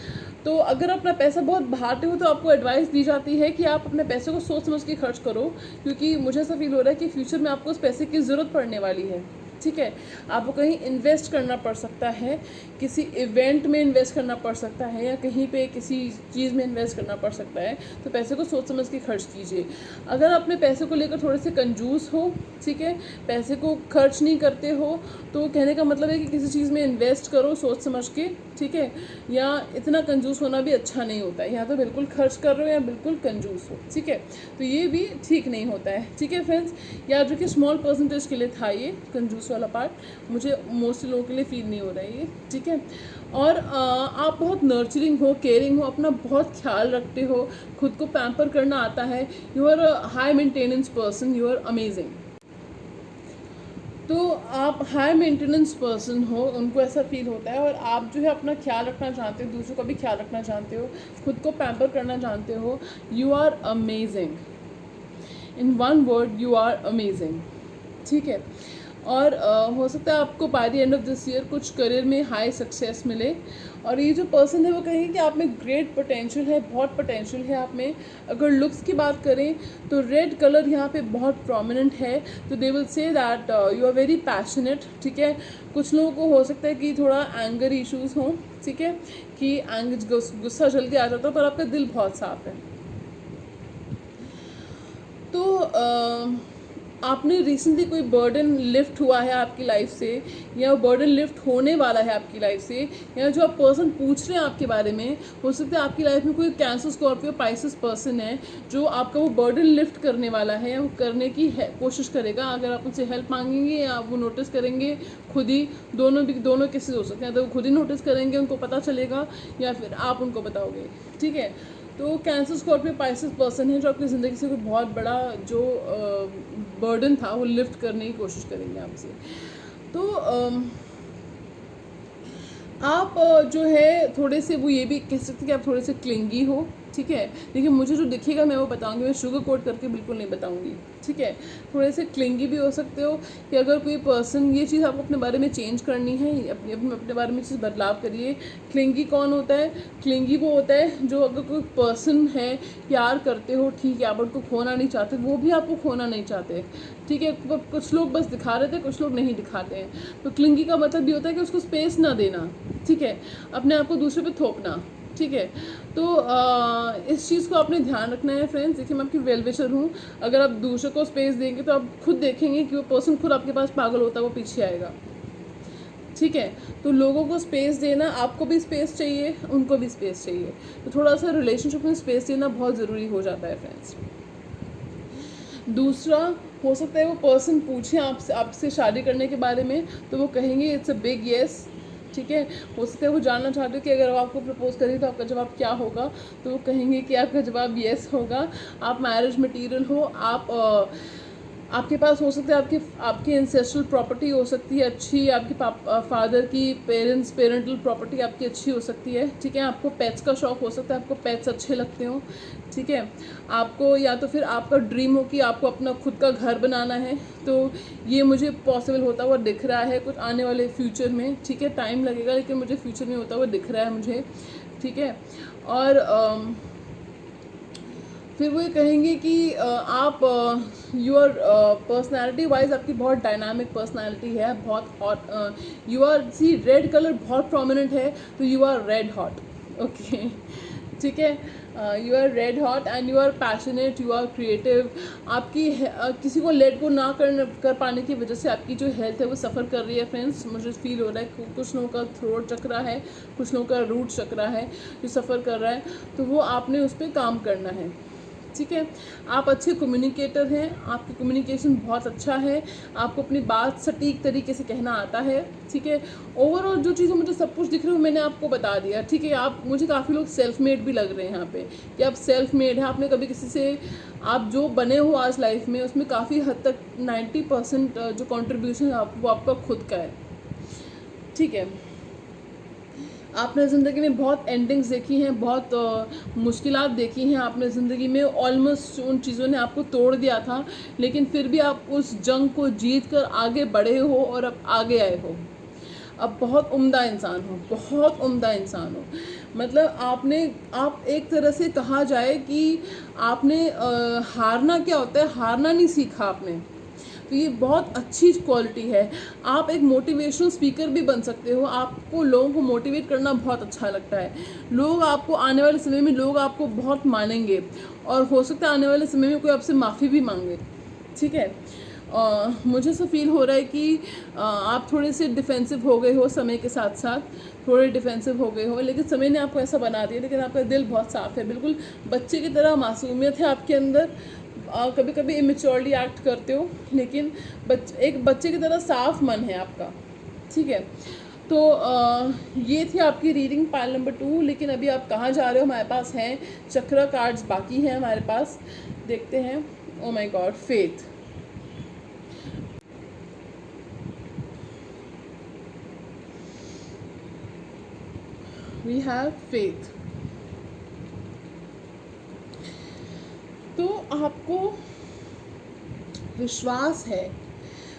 तो अगर अपना पैसा बहुत बहाते हो तो आपको एडवाइस दी जाती है कि आप अपने पैसे को सोच समझ के खर्च करो, क्योंकि मुझे ऐसा फील हो रहा है कि फ्यूचर में आपको उस पैसे की ज़रूरत पड़ने वाली है, ठीक है। आपको कहीं इन्वेस्ट करना पड़ सकता है, किसी इवेंट में इन्वेस्ट करना पड़ सकता है, या कहीं पे किसी चीज़ में इन्वेस्ट करना पड़ सकता है। तो पैसे को सोच समझ के खर्च कीजिए। अगर अपने पैसे को लेकर थोड़े से कंजूस हो, ठीक है, पैसे को खर्च नहीं करते हो, तो कहने का मतलब है कि किसी चीज़ में इन्वेस्ट करो सोच समझ के, ठीक है। या इतना कंजूस होना भी अच्छा नहीं होता है, या तो बिल्कुल खर्च कर रहे हो या बिल्कुल कंजूस हो, ठीक है, तो ये भी ठीक नहीं होता है, ठीक है फ्रेंड्स। याद रखिए स्मॉल परसेंटेज के लिए था ये कंजूस वाला पार्ट, मुझे मोस्टली लोगों के लिए फील नहीं हो रहा है ये, ठीक है। और आप बहुत नर्चरिंग हो, केयरिंग हो, अपना बहुत ख्याल रखते हो, खुद को पैम्पर करना आता है। You are a high maintenance person, you are amazing. तो आप हाई मेंटेनेंस पर्सन हो, उनको ऐसा फील होता है, और आप जो है अपना ख्याल रखना चाहते हो, दूसरों का भी ख्याल रखना चाहते हो, खुद को पैम्पर करना चाहते हो। You are amazing, in one word you are amazing, ठीक है। और हो सकता है आपको by the end of this year कुछ करियर में हाई सक्सेस मिले, और ये जो पर्सन है वो कहेंगे कि आप में ग्रेट पोटेंशियल है, बहुत पोटेंशियल है आप में। अगर लुक्स की बात करें तो रेड कलर यहाँ पे बहुत प्रोमिनेंट है, तो they will say that you are very passionate, ठीक है। कुछ लोगों को हो सकता है कि थोड़ा एंगर इश्यूज़ हों, ठीक है, कि गुस्सा जल्दी आ जाता है, पर आपका दिल बहुत साफ है। तो आपने रिसेंटली कोई बर्डन लिफ्ट हुआ है आपकी लाइफ से, या बर्डन लिफ्ट होने वाला है आपकी लाइफ से, या जो आप पर्सन पूछ रहे हैं आपके बारे में, हो सकता है आपकी लाइफ में कोई कैंसर, स्कॉर्पियो, पाइसेस पर्सन है जो आपका वो बर्डन लिफ्ट करने वाला है, या वो करने की कोशिश करेगा। अगर आप उनसे हेल्प मांगेंगे या आप वो नोटिस करेंगे खुद ही, दोनों केसेस हो सकते हैं, तो वो खुद ही नोटिस करेंगे, उनको पता चलेगा, या फिर आप उनको बताओगे, ठीक है। तो कैंसर, स्कॉर्पियो, पाइसेस पर्सन है जो आपकी ज़िंदगी से कोई बहुत बड़ा जो बर्डन था वो लिफ्ट करने की कोशिश करेंगे आपसे। तो आप जो है थोड़े से, वो ये भी कह सकते हैं कि आप थोड़े से क्लिंगी हो, ठीक है। लेकिन मुझे जो दिखेगा मैं वो बताऊंगी, मैं शुगर कोट करके बिल्कुल नहीं बताऊंगी, ठीक है। थोड़े से क्लिंगी भी हो सकते हो कि अगर कोई पर्सन, ये चीज़ आपको अपने बारे में चेंज करनी है, अपने बारे में चीज़ बदलाव करिए। क्लिंगी कौन होता है? क्लिंगी वो होता है जो, अगर कोई पर्सन है, प्यार करते हो, ठीक है, आप उनको खोना नहीं चाहते, वो भी आपको खोना नहीं चाहते, ठीक है। कुछ लोग बस दिखा रहे थे, कुछ लोग नहीं दिखाते हैं। तो क्लिंगी का मतलब ये होता है कि उसको स्पेस ना देना, ठीक है, अपने आप को दूसरे पे थोपना, ठीक है। तो इस चीज़ को आपने ध्यान रखना है फ्रेंड्स। देखिए, मैं आपकी वेल विशर हूँ। अगर आप दूसरे को स्पेस देंगे तो आप खुद देखेंगे कि वो पर्सन खुद आपके पास पागल होता है, वो पीछे आएगा, ठीक है। तो लोगों को स्पेस देना, आपको भी स्पेस चाहिए, उनको भी स्पेस चाहिए, तो थोड़ा सा रिलेशनशिप में स्पेस देना बहुत ज़रूरी हो जाता है फ्रेंड्स। दूसरा, हो सकता है वो पर्सन पूछे आपसे शादी करने के बारे में, तो वो कहेंगे इट्स अ बिग येस, ठीक है। हो सकता है वो जानना चाहते हो कि अगर वो आपको प्रपोज करें तो आपका जवाब क्या होगा, तो वो कहेंगे कि आपका जवाब येस होगा। आप मैरिज मटेरियल हो, आपके पास हो सकता है आपकी एंसेस्ट्रल प्रॉपर्टी हो सकती है अच्छी, आपके फादर की पेरेंटल प्रॉपर्टी आपकी अच्छी हो सकती है, ठीक है। आपको पेट्स का शौक़ हो सकता है, आपको पेट्स अच्छे लगते हो, ठीक है। आपको, या तो फिर आपका ड्रीम हो कि आपको अपना खुद का घर बनाना है, तो ये मुझे पॉसिबल होता हुआ दिख रहा है कुछ आने वाले फ्यूचर में, ठीक है। टाइम लगेगा लेकिन मुझे फ्यूचर में होता हुआ दिख रहा है मुझे, ठीक है। और फिर वो ये कहेंगे कि आप यूर पर्सनैलिटी वाइज आपकी बहुत डायनामिक पर्सनैलिटी है, बहुत hot, you are, see red colour बहुत प्रोमिनेंट है, तो you are red hot, okay, ठीक है। You are red hot and you are passionate, you are creative. आपकी किसी को लेट को ना कर पाने की वजह से आपकी जो हेल्थ है वो सफ़र कर रही है फ्रेंड्स। मुझे फील हो रहा है कुछ लोगों का थ्रोट चक्रा है, कुछ लोगों का रूट चक्रा है जो सफ़र कर रहा है, तो वो आपने उस पर काम करना है, ठीक है। आप अच्छे कम्युनिकेटर हैं, आपकी कम्युनिकेशन बहुत अच्छा है, आपको अपनी बात सटीक तरीके से कहना आता है, ठीक है। ओवरऑल जो चीज़ें मुझे सब कुछ दिख रही है मैंने आपको बता दिया, ठीक है। आप, मुझे काफ़ी लोग सेल्फ मेड भी लग रहे हैं यहाँ पे, कि आप सेल्फ मेड हैं। आपने कभी किसी से, आप जो बने हो आज लाइफ में, उसमें काफ़ी हद तक 90% जो कॉन्ट्रीब्यूशन है वो आपका खुद का है, ठीक है। आपने ज़िंदगी में बहुत एंडिंग्स देखी हैं, बहुत मुश्किलात देखी हैं आपने ज़िंदगी में, ऑलमोस्ट उन चीज़ों ने आपको तोड़ दिया था, लेकिन फिर भी आप उस जंग को जीत कर आगे बढ़े हो और अब आगे आए हो। अब बहुत उम्दा इंसान हो, बहुत उम्दा इंसान हो। मतलब आप एक तरह से कहा जाए कि आपने हारना क्या होता है, हारना नहीं सीखा आपने, तो ये बहुत अच्छी क्वालिटी है। आप एक मोटिवेशनल स्पीकर भी बन सकते हो, आपको लोगों को मोटिवेट करना बहुत अच्छा लगता है। लोग आपको, आने वाले समय में लोग आपको बहुत मानेंगे, और हो सकता है आने वाले समय में कोई आपसे माफ़ी भी मांगे, ठीक है। मुझे ऐसा फील हो रहा है कि आप थोड़े से डिफेंसिव हो गए हो समय के साथ साथ, थोड़े डिफेंसिव हो गए हो, लेकिन समय ने आपको ऐसा बना दिया। लेकिन आपका दिल बहुत साफ़ है, बिल्कुल बच्चे की तरह मासूमियत है आपके अंदर। कभी कभी इमेच्योरली एक्ट करते हो, लेकिन एक बच्चे की तरह साफ मन है आपका, ठीक है। तो ये थी आपकी रीडिंग पाइल नंबर 2। लेकिन अभी आप कहाँ जा रहे हो, हमारे पास हैं चक्रा कार्ड्स बाकी हैं हमारे पास, देखते हैं। Oh my god, faith. We have faith. तो आपको विश्वास है।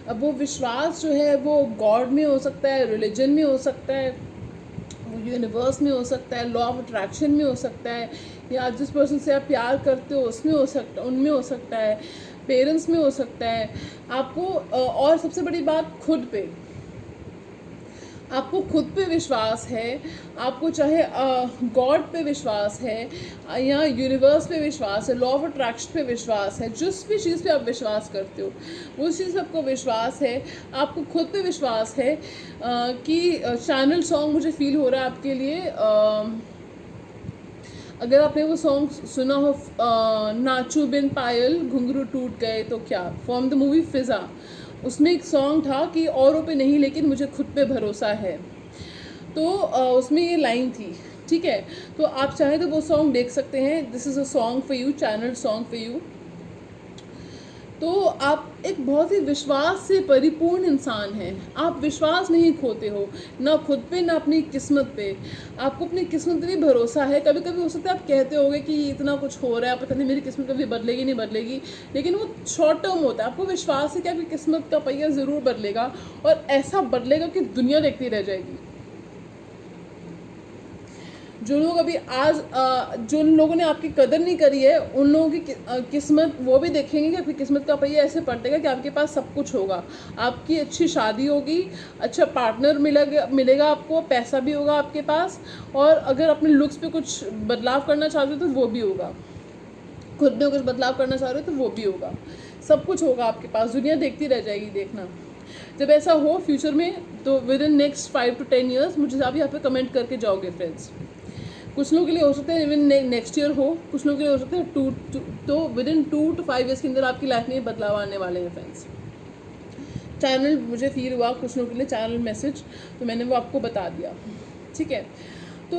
अब वो विश्वास जो है वो गॉड में हो सकता है, रिलीजन में हो सकता है, वो यूनिवर्स में हो सकता है, लॉ ऑफ अट्रैक्शन में हो सकता है, या जिस पर्सन से आप प्यार करते हो उसमें हो सकता है, उनमें हो सकता है, पेरेंट्स में हो सकता है। आपको और सबसे बड़ी बात, खुद पे, आपको खुद पे विश्वास है, आपको चाहे गॉड पे विश्वास है या यूनिवर्स पे विश्वास है, लॉ ऑफ अट्रैक्शन पे विश्वास है, जिस भी चीज़ पे आप विश्वास करते हो उस चीज़ पे आपको विश्वास है, आपको खुद पे विश्वास है कि चैनल सॉन्ग मुझे फील हो रहा है आपके लिए। अगर आपने वो सॉन्ग सुना हो, नाचू बिन पायल घुंघरू टूट गए तो क्या, फ्रॉम द मूवी फिज़ा, उसमें एक सॉन्ग था कि औरों पे नहीं लेकिन मुझे खुद पे भरोसा है। तो उसमें ये लाइन थी, ठीक है। तो आप चाहें तो वो सॉन्ग देख सकते हैं, this is a song for you, channel song for you. तो आप एक बहुत ही विश्वास से परिपूर्ण इंसान हैं। आप विश्वास नहीं खोते हो, ना खुद पे ना अपनी किस्मत पे। आपको अपनी किस्मत पे भी भरोसा है। कभी कभी हो सकता है आप कहते होगे कि इतना कुछ हो रहा है, पता नहीं मेरी किस्मत कभी बदलेगी नहीं बदलेगी, लेकिन वो शॉर्ट टर्म होता है। आपको विश्वास है कि आपकी किस्मत का पहिया ज़रूर बदलेगा, और ऐसा बदलेगा कि दुनिया देखती रह जाएगी। जो लोग अभी आज जिन लोगों ने आपकी कदर नहीं करी है, उन लोगों की किस्मत वो भी देखेंगे कि आपकी किस्मत का पहिया ऐसे पलटेगा कि आपके पास सब कुछ होगा। आपकी अच्छी शादी होगी, अच्छा पार्टनर मिलेगा आपको, पैसा भी होगा आपके पास, और अगर अपने लुक्स पे कुछ बदलाव करना चाहते हो तो वो भी होगा, खुद में कुछ बदलाव करना चाह रहे हो तो वो भी होगा, सब कुछ होगा आपके पास। दुनिया देखती रह जाएगी। देखना जब ऐसा हो फ्यूचर में, तो with in next 5 to 10 years मुझे आप यहाँ पे कमेंट करके जाओगे फ्रेंड्स। कुछ लोगों के लिए हो सकता है इवन नेक्स्ट ईयर हो, कुछ लोगों के लिए हो सकता है तो विद इन 2 to 5 years के अंदर आपकी लाइफ में बदलाव आने वाले हैं फ्रेंड्स। चैनल मुझे फील हुआ कुछ लोगों के लिए चैनल मैसेज, तो मैंने वो आपको बता दिया, ठीक है। तो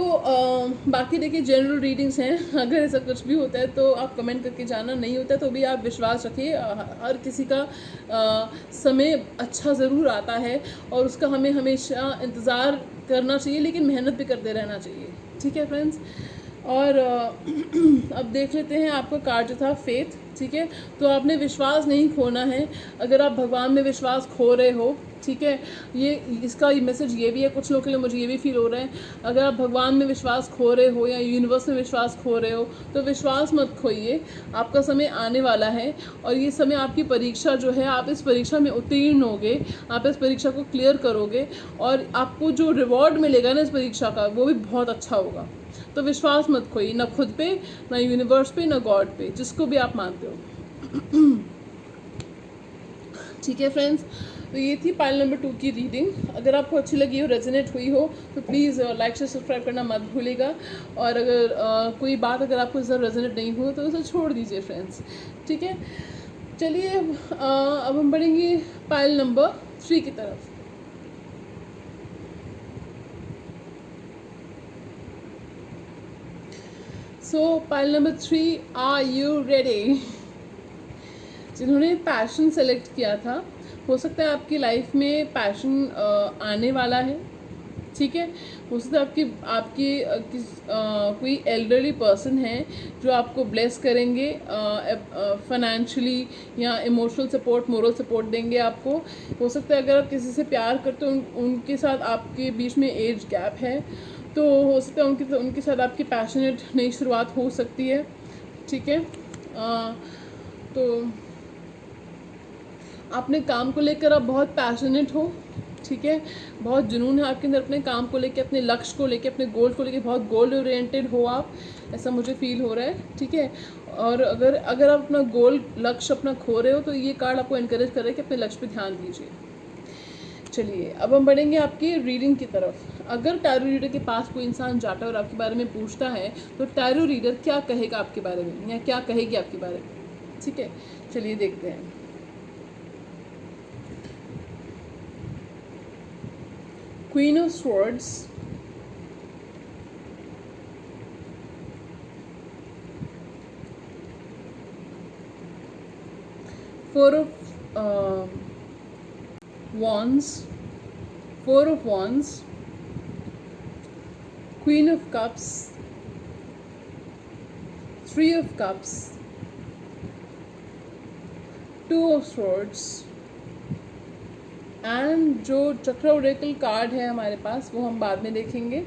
बाकी देखिए जनरल रीडिंग्स हैं, अगर ऐसा कुछ भी होता है तो आप कमेंट करके जाना, नहीं होता है तो भी आप विश्वास रखिए। हर किसी का समय अच्छा ज़रूर आता है, और उसका हमें हमेशा इंतज़ार करना चाहिए, लेकिन मेहनत भी करते रहना चाहिए, ठीक है फ्रेंड्स। और अब देख लेते हैं आपका कार्ड जो था फेथ, ठीक है। तो आपने विश्वास नहीं खोना है। अगर आप भगवान में विश्वास खो रहे हो, ठीक है, ये इसका मैसेज ये भी है कुछ लोगों के लिए, मुझे ये भी फील हो रहा है, अगर आप भगवान में विश्वास खो रहे हो या यूनिवर्स में विश्वास खो रहे हो तो विश्वास मत खोइए। आपका समय आने वाला है, और ये समय आपकी परीक्षा जो है, आप इस परीक्षा में उत्तीर्ण होगे, आप इस परीक्षा को क्लियर करोगे, और आपको जो रिवॉर्ड मिलेगा ना इस परीक्षा का, वो भी बहुत अच्छा होगा। तो विश्वास मत खोइए, ना खुद पे, ना यूनिवर्स पे, ना गॉड पे, जिसको भी आप मानते हो। ठीक है फ्रेंड्स, तो ये थी पाइल नंबर 2 की रीडिंग। अगर आपको अच्छी लगी हो, रेजोनेट हुई हो, तो प्लीज़ लाइक से सब्सक्राइब करना मत भूलिएगा। और अगर कोई बात अगर आपको इस रेजोनेट नहीं हो तो उसे छोड़ दीजिए फ्रेंड्स, ठीक है। चलिए अब हम बढ़ेंगे पाइल नंबर 3 की तरफ। So pile number 3, are you ready? जिन्होंने पैशन सेलेक्ट किया था, हो सकता है आपकी लाइफ में पैशन आने वाला है, ठीक है। हो सकता है आपकी कोई एल्डरली पर्सन है जो आपको ब्लेस करेंगे, फाइनेंशियली या इमोशनल सपोर्ट, मोरल सपोर्ट देंगे आपको। हो सकता है अगर आप किसी से प्यार करते हो, उनके साथ आपके बीच में एज गैप है, तो हो सकता है उनके साथ आपकी पैशनेट नई शुरुआत हो सकती है, ठीक है। तो अपने काम को लेकर आप बहुत पैशनेट हो, ठीक है, बहुत जुनून है आपके अंदर अपने काम को लेके, अपने लक्ष्य को लेके, अपने गोल को लेके, बहुत गोल ओरिएंटेड हो आप, ऐसा मुझे फील हो रहा है, ठीक है। और अगर आप अपना गोल लक्ष्य अपना खो रहे हो, तो ये कार्ड आपको इनकरेज करे कि अपने लक्ष्य पे ध्यान दीजिए। चलिए अब हम बढ़ेंगे आपकी रीडिंग की तरफ। अगर टैरो रीडर के पास कोई इंसान जाता है और आपके बारे में पूछता है, तो टैरो रीडर क्या कहेगा आपके बारे में, या क्या कहेगी आपके बारे में, ठीक है। चलिए देखते हैं। Queen of Swords, Four of Wands, Four of Wands, Queen of Cups, Three of Cups, Two of Swords, and जो चक्र ओरेकल कार्ड है हमारे पास वो हम बाद में देखेंगे।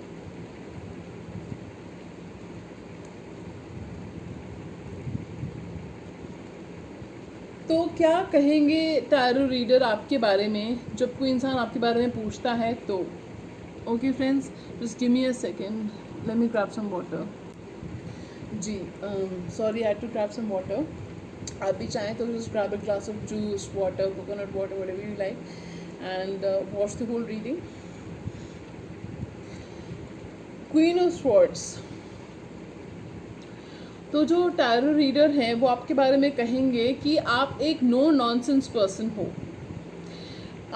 तो क्या कहेंगे टैरो रीडर आपके बारे में जब कोई इंसान आपके बारे में पूछता है तो। Okay friends, just give me a second, let me grab some water. जी sorry, I had to grab some water. आप भी चाहें तो just grab a glass of juice, water, coconut water, whatever you like, and watch the whole reading. Queen of Swords, तो जो टैरो रीडर हैं वो आपके बारे में कहेंगे कि आप एक नो नॉनसेंस पर्सन हो।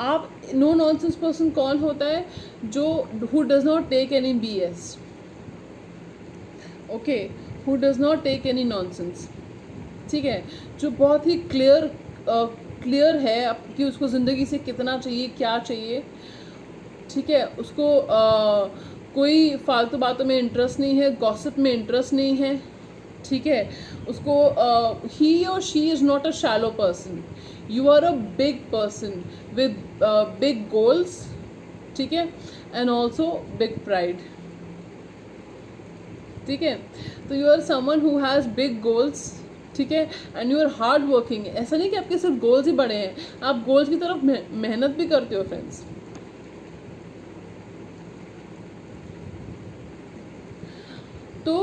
आप नो नॉनसेंस पर्सन कौन होता है? जो who does not take any BS, okay, who does not take any nonsense, ठीक है, जो बहुत ही क्लियर है कि उसको ज़िंदगी से कितना चाहिए, क्या चाहिए, ठीक है, उसको कोई फालतू बातों में इंटरेस्ट नहीं है, गॉसिप में इंटरेस्ट नहीं है, ठीक है, उसको ही और she is not a shallow person, you are a big person with big goals, ठीक है, एंड ऑल्सो बिग प्राइड, ठीक है, तो you are someone who has big goals, ठीक है, and you are hard working. ऐसा नहीं कि आपके सिर्फ गोल्स ही बड़े हैं, आप गोल्स की तरफ मेहनत भी करते हो फ्रेंड्स। तो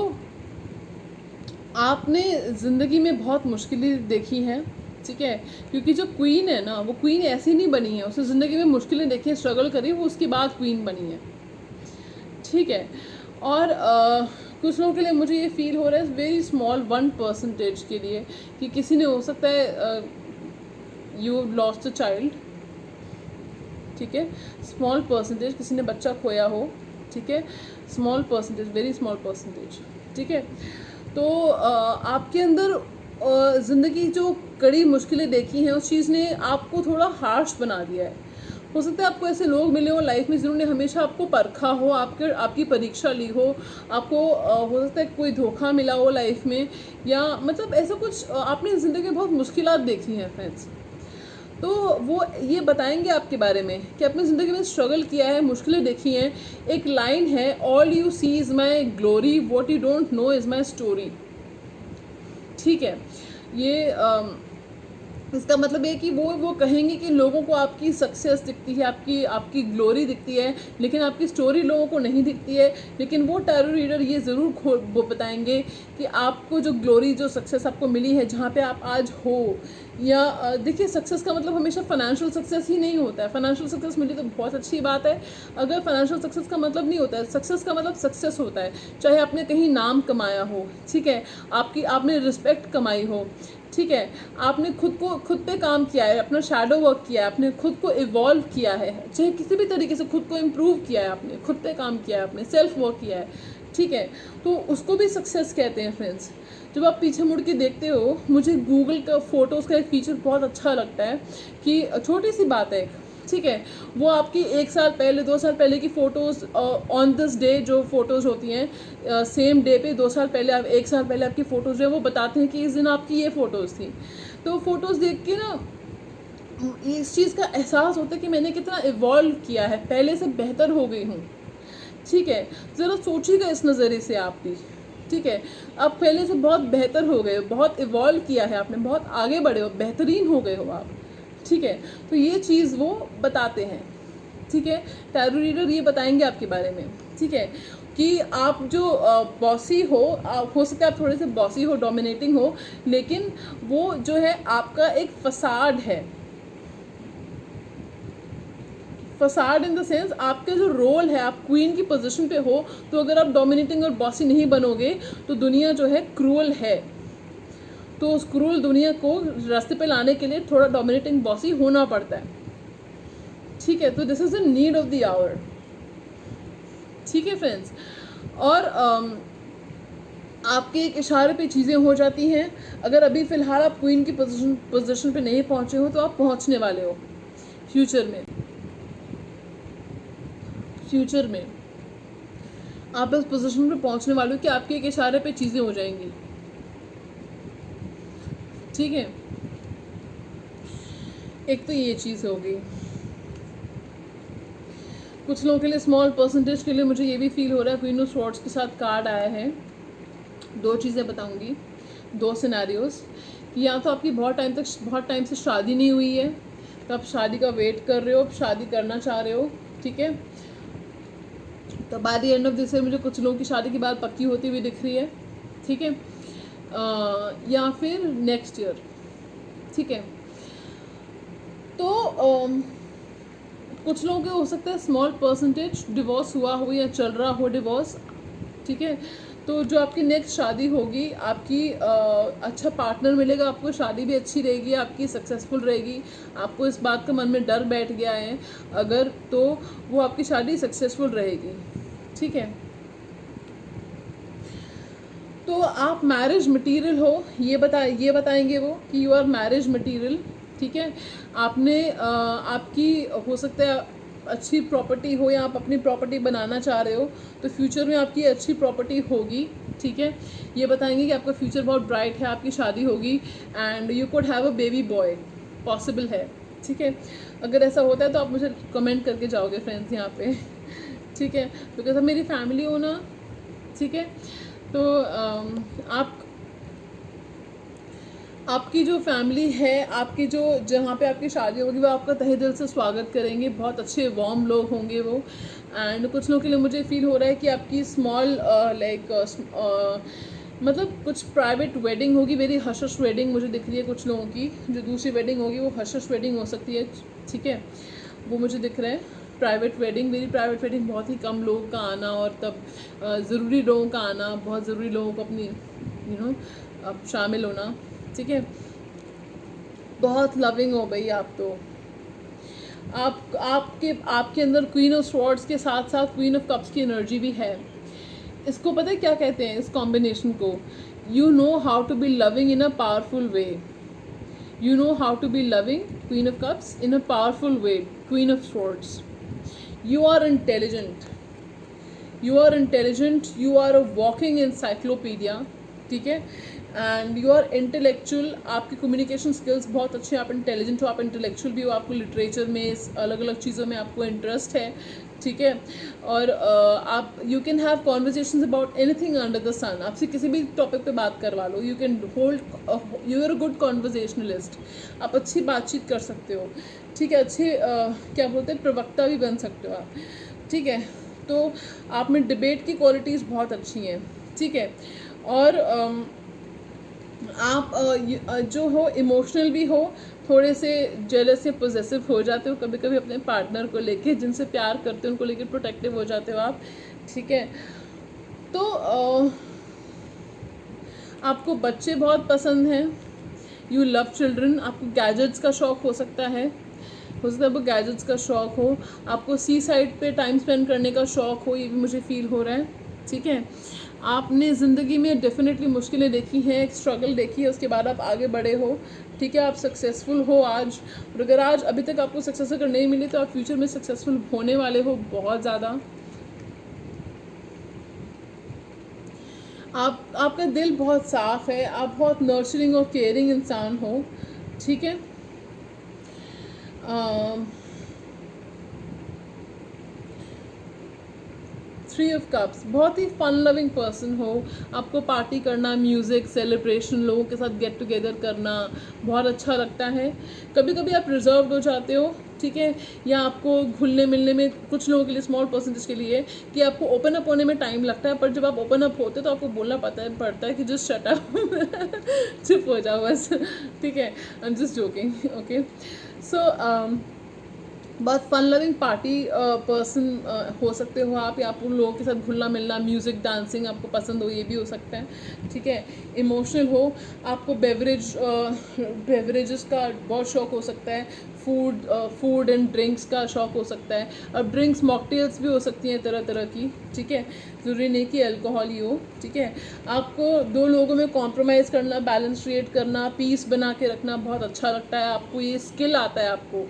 आपने ज़िंदगी में बहुत मुश्किलें देखी हैं, ठीक है, क्योंकि जो क्वीन है ना, वो क्वीन ऐसी नहीं बनी है, उसने ज़िंदगी में मुश्किलें देखी हैं, स्ट्रगल करी, वो उसके बाद क्वीन बनी है, ठीक है। और कुछ लोगों के लिए मुझे ये फील हो रहा है वेरी स्मॉल 1% के लिए कि किसी ने हो सकता है यू लॉस्ट अ चाइल्ड, ठीक है, स्मॉल परसेंटेज, किसी ने बच्चा खोया हो, ठीक है, small percentage, very small percentage, ठीक है। तो आपके अंदर ज़िंदगी जो कड़ी मुश्किलें देखी हैं उस चीज़ ने आपको थोड़ा हार्श बना दिया है। हो सकता है आपको ऐसे लोग मिले हो लाइफ में जिन्होंने हमेशा आपको परखा हो, आपकी परीक्षा ली हो, आपको हो सकता है कोई धोखा मिला हो लाइफ में, या मतलब ऐसा कुछ आपने ज़िंदगी में बहुत मुश्किलात देखी हैं फ्रेंड्स। तो वो ये बताएंगे आपके बारे में कि अपनी ज़िंदगी में स्ट्रगल किया है, मुश्किलें देखी हैं। एक लाइन है, all you see is my glory, what you don't know is my story, ठीक है। ये इसका मतलब है कि वो कहेंगे कि लोगों को आपकी सक्सेस दिखती है, आपकी ग्लोरी दिखती है, लेकिन आपकी स्टोरी लोगों को नहीं दिखती है। लेकिन वो टैरो रीडर ये ज़रूर वो बताएंगे कि आपको जो ग्लोरी, जो सक्सेस आपको मिली है, जहाँ पे आप आज हो, या देखिए सक्सेस का मतलब हमेशा फाइनेंशियल सक्सेस ही नहीं होता है। फाइनेंशियल सक्सेस मिली तो बहुत अच्छी बात है, अगर फाइनेंशियल सक्सेस का मतलब नहीं होता है। सक्सेस का मतलब सक्सेस होता है, चाहे आपने कहीं नाम कमाया हो, ठीक है, आपने रिस्पेक्ट कमाई हो, ठीक है, आपने खुद पे काम किया है, अपना शैडो वर्क किया है, आपने खुद को इवॉल्व किया है, चाहे किसी भी तरीके से खुद को इम्प्रूव किया है, आपने खुद पे काम किया है, आपने सेल्फ वर्क किया है, ठीक है, तो उसको भी सक्सेस कहते हैं फ्रेंड्स। जब आप पीछे मुड़ के देखते हो, मुझे गूगल का फ़ोटोज़ का एक फीचर बहुत अच्छा लगता है कि छोटी सी बात है, ठीक है, वो आपकी 1 साल पहले, 2 साल पहले की फ़ोटोज़ ऑन दिस डे जो फ़ोटोज़ होती हैं, सेम डे पे 2 साल पहले, 1 साल पहले आपकी फ़ोटोज़ जो है वो बताते हैं कि इस दिन आपकी ये फ़ोटोज़ थी। तो फ़ोटोज़ देख के ना इस चीज़ का एहसास होता है कि मैंने कितना इवॉल्व किया है, पहले से बेहतर हो गई हूँ, ठीक है। ज़रा सोचिएगा इस नज़रिए से आप भी, ठीक है, आप पहले से बहुत बेहतर हो गए हो, बहुत इवॉल्व किया है आपने, बहुत आगे बढ़े हो, बेहतरीन हो गए हो आप, ठीक है। तो ये चीज़ वो बताते हैं, ठीक है, टैरो रीडर ये बताएंगे आपके बारे में, ठीक है, कि आप जो बॉसी हो सकता है आप थोड़े से बॉसी हो, डोमिनेटिंग हो, लेकिन वो जो है आपका एक फसाड है। फसाड इन द सेंस आपका जो रोल है, आप क्वीन की पोजीशन पे हो, तो अगर आप डोमिनेटिंग और बॉसी नहीं बनोगे तो दुनिया जो है क्रूअल है। तो उस क्रूअल दुनिया को रास्ते पे लाने के लिए थोड़ा डोमिनेटिंग बॉसी होना पड़ता है, ठीक है। तो this is the need of the hour, ठीक है फ्रेंड्स। और आपके एक इशारे पे चीज़ें हो जाती हैं। अगर अभी फ़िलहाल आप क्वीन की पोजीशन पे नहीं पहुँचे हो तो आप पहुँचने वाले हो फ्यूचर में। आप इस पोजीशन पे पहुंचने वाले हो कि आपके एक इशारे पे चीज़ें हो जाएंगी, ठीक है। एक तो ये चीज़ होगी। कुछ लोगों के लिए, स्मॉल परसेंटेज के लिए मुझे ये भी फील हो रहा है, क्वीन ऑफ स्वॉर्ड्स के साथ कार्ड आया है। दो चीज़ें बताऊंगी, दो सिनेरियोज, कि या तो आपकी बहुत टाइम से शादी नहीं हुई है, तो आप शादी का वेट कर रहे हो, आप शादी करना चाह रहे हो, ठीक है। तो bye the end of this year मुझे कुछ लोगों की शादी की बात पक्की होती हुई दिख रही है, ठीक है। या फिर नेक्स्ट ईयर, ठीक है। तो कुछ लोगों के हो सकता है स्मॉल परसेंटेज डिवोर्स हुआ हो या चल रहा हो डिवोर्स, ठीक है। तो जो आपकी नेक्स्ट शादी होगी, आपकी अच्छा पार्टनर मिलेगा, आपको शादी भी अच्छी रहेगी, आपकी सक्सेसफुल रहेगी। आपको इस बात का मन में डर बैठ गया है अगर, तो वो आपकी शादी सक्सेसफुल रहेगी, ठीक है। तो आप मैरिज मटेरियल हो, ये बताएंगे वो कि यू आर मैरिज मटेरियल, ठीक है। आपकी हो सकता है अच्छी प्रॉपर्टी हो, या आप अपनी प्रॉपर्टी बनाना चाह रहे हो, तो फ्यूचर में आपकी अच्छी प्रॉपर्टी होगी, ठीक है। ये बताएंगे कि आपका फ्यूचर बहुत ब्राइट है, आपकी शादी होगी, and you could have a baby boy, possible है, ठीक है। अगर ऐसा होता है तो आप मुझे कमेंट करके जाओगे फ्रेंड्स यहाँ पे, ठीक है, बिकॉज अब मेरी फैमिली हो ना, ठीक है। तो आपकी जो फैमिली है, आपकी जो जहाँ पे आपकी शादी होगी, वो आपका तहे दिल से स्वागत करेंगे, बहुत अच्छे वार्म लोग होंगे वो। एंड कुछ लोगों के लिए मुझे फील हो रहा है कि आपकी स्मॉल मतलब कुछ प्राइवेट वेडिंग होगी, वेरी हशश वेडिंग मुझे दिख रही है कुछ लोगों की। जो दूसरी वेडिंग होगी वो हशश वेडिंग हो सकती है, ठीक है, वो मुझे दिख रहा है। प्राइवेट वेडिंग, मेरी प्राइवेट वेडिंग, बहुत ही कम लोगों का आना, और तब ज़रूरी लोगों का आना, बहुत ज़रूरी लोगों को अपनी अब शामिल होना, ठीक है। बहुत लविंग हो भाई आप तो। आपके अंदर क्वीन ऑफ स्वॉर्ड्स के साथ साथ क्वीन ऑफ कप्स की एनर्जी भी है। इसको पता है क्या कहते हैं, इस कॉम्बिनेशन को? You know how to be loving in a powerful way. You know how to be loving, queen of cups, in a powerful way, queen of swords. You are intelligent, you are intelligent, you are a walking encyclopedia, ठीक है। एंड यू आर इंटेलेक्चुअल, आपकी कम्युनिकेशन स्किल्स बहुत अच्छे, आप इंटेलिजेंट हो, आप इंटेलेक्चुअल भी हो, आपको लिटरेचर में अलग अलग चीज़ों में आपको इंटरेस्ट है, ठीक है। और आप you can have conversations about anything under the sun, आपसे किसी भी टॉपिक पे बात करवा लो, you can hold, you are a good conversationalist, आप अच्छी बातचीत कर सकते हो, ठीक है। अच्छे क्या बोलते हैं, प्रवक्ता भी बन सकते हो आप, ठीक है। तो आप में डिबेट की क्वालिटीज़ बहुत अच्छी हैं, ठीक है। और आप जो हो इमोशनल भी हो, थोड़े से जेलस या पोजेसिव हो जाते हो कभी कभी अपने पार्टनर को लेके, जिनसे प्यार करते हो उनको लेके प्रोटेक्टिव हो जाते हो आप, ठीक है। तो आपको बच्चे बहुत पसंद हैं, यू लव चिल्ड्रन, आपको गैजेट्स का शौक़ हो सकता है, आपको गैजेट्स का शौक़ हो, आपको सी साइड पे टाइम स्पेंड करने का शौक़ हो, ये भी मुझे फील हो रहा है, ठीक है। आपने ज़िंदगी में डेफिनेटली मुश्किलें देखी हैं, एक स्ट्रगल देखी है, उसके बाद आप आगे बढ़े हो, ठीक है। आप सक्सेसफुल हो आज, और अगर आज अभी तक आपको सक्सेस अगर नहीं मिली तो आप फ्यूचर में सक्सेसफुल होने वाले हो बहुत ज़्यादा। आपका दिल बहुत साफ़ है, आप बहुत नर्चरिंग और केयरिंग इंसान हो, ठीक है। थ्री ऑफ कप्स, बहुत ही फन लविंग पर्सन हो, आपको पार्टी करना, म्यूज़िक, सेलिब्रेशन, लोगों के साथ गेट टुगेदर करना बहुत अच्छा लगता है। कभी कभी आप रिजर्व्ड हो जाते हो, ठीक है, या आपको घुलने मिलने में, कुछ लोगों के लिए, स्मॉल परसेंटेज के लिए, कि आपको ओपन अप होने में टाइम लगता है, पर जब आप ओपन अप होते तो आपको बोलना पड़ता है कि जस्ट शट अप, चुप हो जाओ बस, ठीक है। I am just joking, okay. So बहुत फन लविंग पार्टी पर्सन हो सकते हो आप, या आप उन लोगों के साथ घुलना मिलना, म्यूज़िक, डांसिंग आपको पसंद हो, ये भी हो सकता है, ठीक है। इमोशनल हो, आपको बेवरेजेस का बहुत शौक़ हो सकता है, फूड एंड ड्रिंक्स का शौक़ हो सकता है। अब ड्रिंक्स मॉकटेल्स भी हो सकती हैं तरह तरह की, ठीक है, ज़रूरी नहीं कि अल्कोहल ही हो, ठीक है। आपको दो लोगों में कॉम्प्रोमाइज़ करना, बैलेंस क्रिएट करना, पीस बना के रखना बहुत अच्छा लगता है आपको, ये स्किल आता है आपको।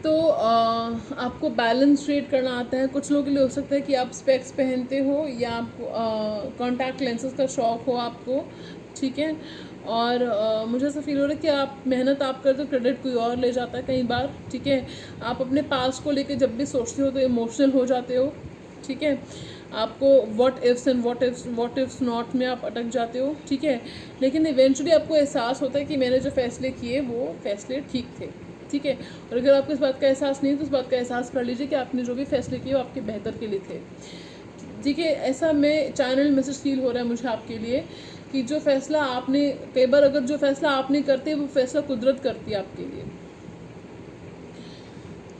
तो आपको बैलेंस ट्रेड करना आता है। कुछ लोगों के लिए हो सकता है कि आप स्पेक्स पहनते हो या आपको कॉन्टैक्ट लेंसेज का शौक़ हो आपको, ठीक है। और मुझे ऐसा फील हो रहा है कि आप मेहनत आप करते हो, क्रेडिट कोई और ले जाता है कई बार, ठीक है। आप अपने पास को लेके जब भी सोचते हो तो इमोशनल हो जाते हो, ठीक है। आपको what ifs and what ifs not में आप अटक जाते हो, ठीक है। लेकिन इवेंचुअली आपको एहसास होता है कि मैंने जो फ़ैसले किए वो फ़ैसले ठीक थे, ठीक है। और अगर आपको इस बात का एहसास नहीं है तो इस बात का एहसास कर लीजिए कि आपने जो भी फ़ैसले किए वो आपके बेहतर के लिए थे, ठीक है। ऐसा मैं चैनल मैसेज फील हो रहा है मुझे आपके लिए कि जो फ़ैसला आपने, कई बार अगर जो फ़ैसला आप नहीं करते वो फ़ैसला कुदरत करती है आपके लिए।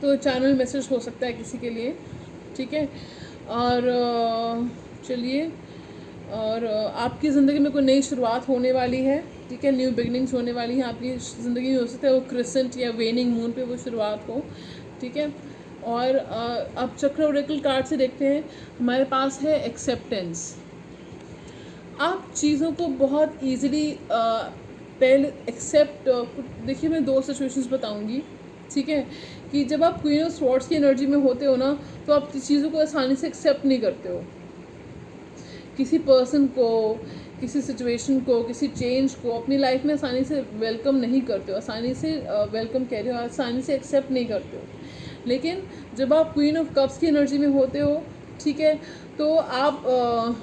तो चैनल मैसेज हो सकता है किसी के लिए, ठीक है। और चलिए, और आपकी ज़िंदगी में कोई नई शुरुआत होने वाली है, ठीक है। न्यू बिगनिंग्स होने वाली हैं आपकी ज़िंदगी में। हो सकता है वो क्रिसेंट या वेनिंग मून पे वो शुरुआत हो, ठीक है। और अब चक्र ओरेकल कार्ड से देखते हैं, हमारे पास है एक्सेप्टेंस। आप चीज़ों को बहुत ईजिली पहले एक्सेप्ट, देखिए मैं 2 सिचुएशंस बताऊंगी, ठीक है। कि जब आप क्वीन ऑफ स्वॉर्ड्स की एनर्जी में होते हो ना, तो आप चीज़ों को आसानी से एक्सेप्ट नहीं करते हो। किसी पर्सन को, किसी सिचुएशन को, किसी चेंज को अपनी लाइफ में आसानी से वेलकम नहीं करते हो, आसानी से वेलकम कह रहे हो, आसानी से एक्सेप्ट नहीं करते हो। लेकिन जब आप क्वीन ऑफ कप्स की एनर्जी में होते हो, ठीक है, तो आप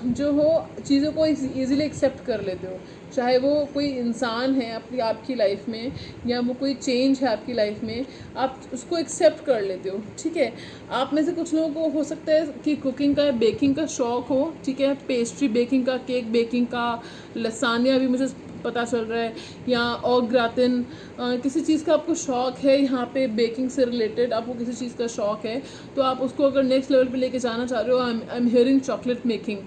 जो हो चीज़ों को ईज़िली एक्सेप्ट कर लेते हो। चाहे वो कोई इंसान है आपकी लाइफ में या वो कोई चेंज है आपकी लाइफ में, आप उसको एक्सेप्ट कर लेते हो, ठीक है। आप में से कुछ लोगों को हो सकता है कि कुकिंग का, बेकिंग का शौक़ हो, ठीक है। पेस्ट्री बेकिंग का, केक बेकिंग का, लसानिया भी मुझे पता चल रहा है, या और ग्रातिन, किसी चीज़ का आपको शौक़ है यहाँ पे बेकिंग से रिलेटेड, आपको किसी चीज़ का शौक़ है तो आप उसको अगर नेक्स्ट लेवल पे लेके जाना चाह रहे हो, I am hearing chocolate making.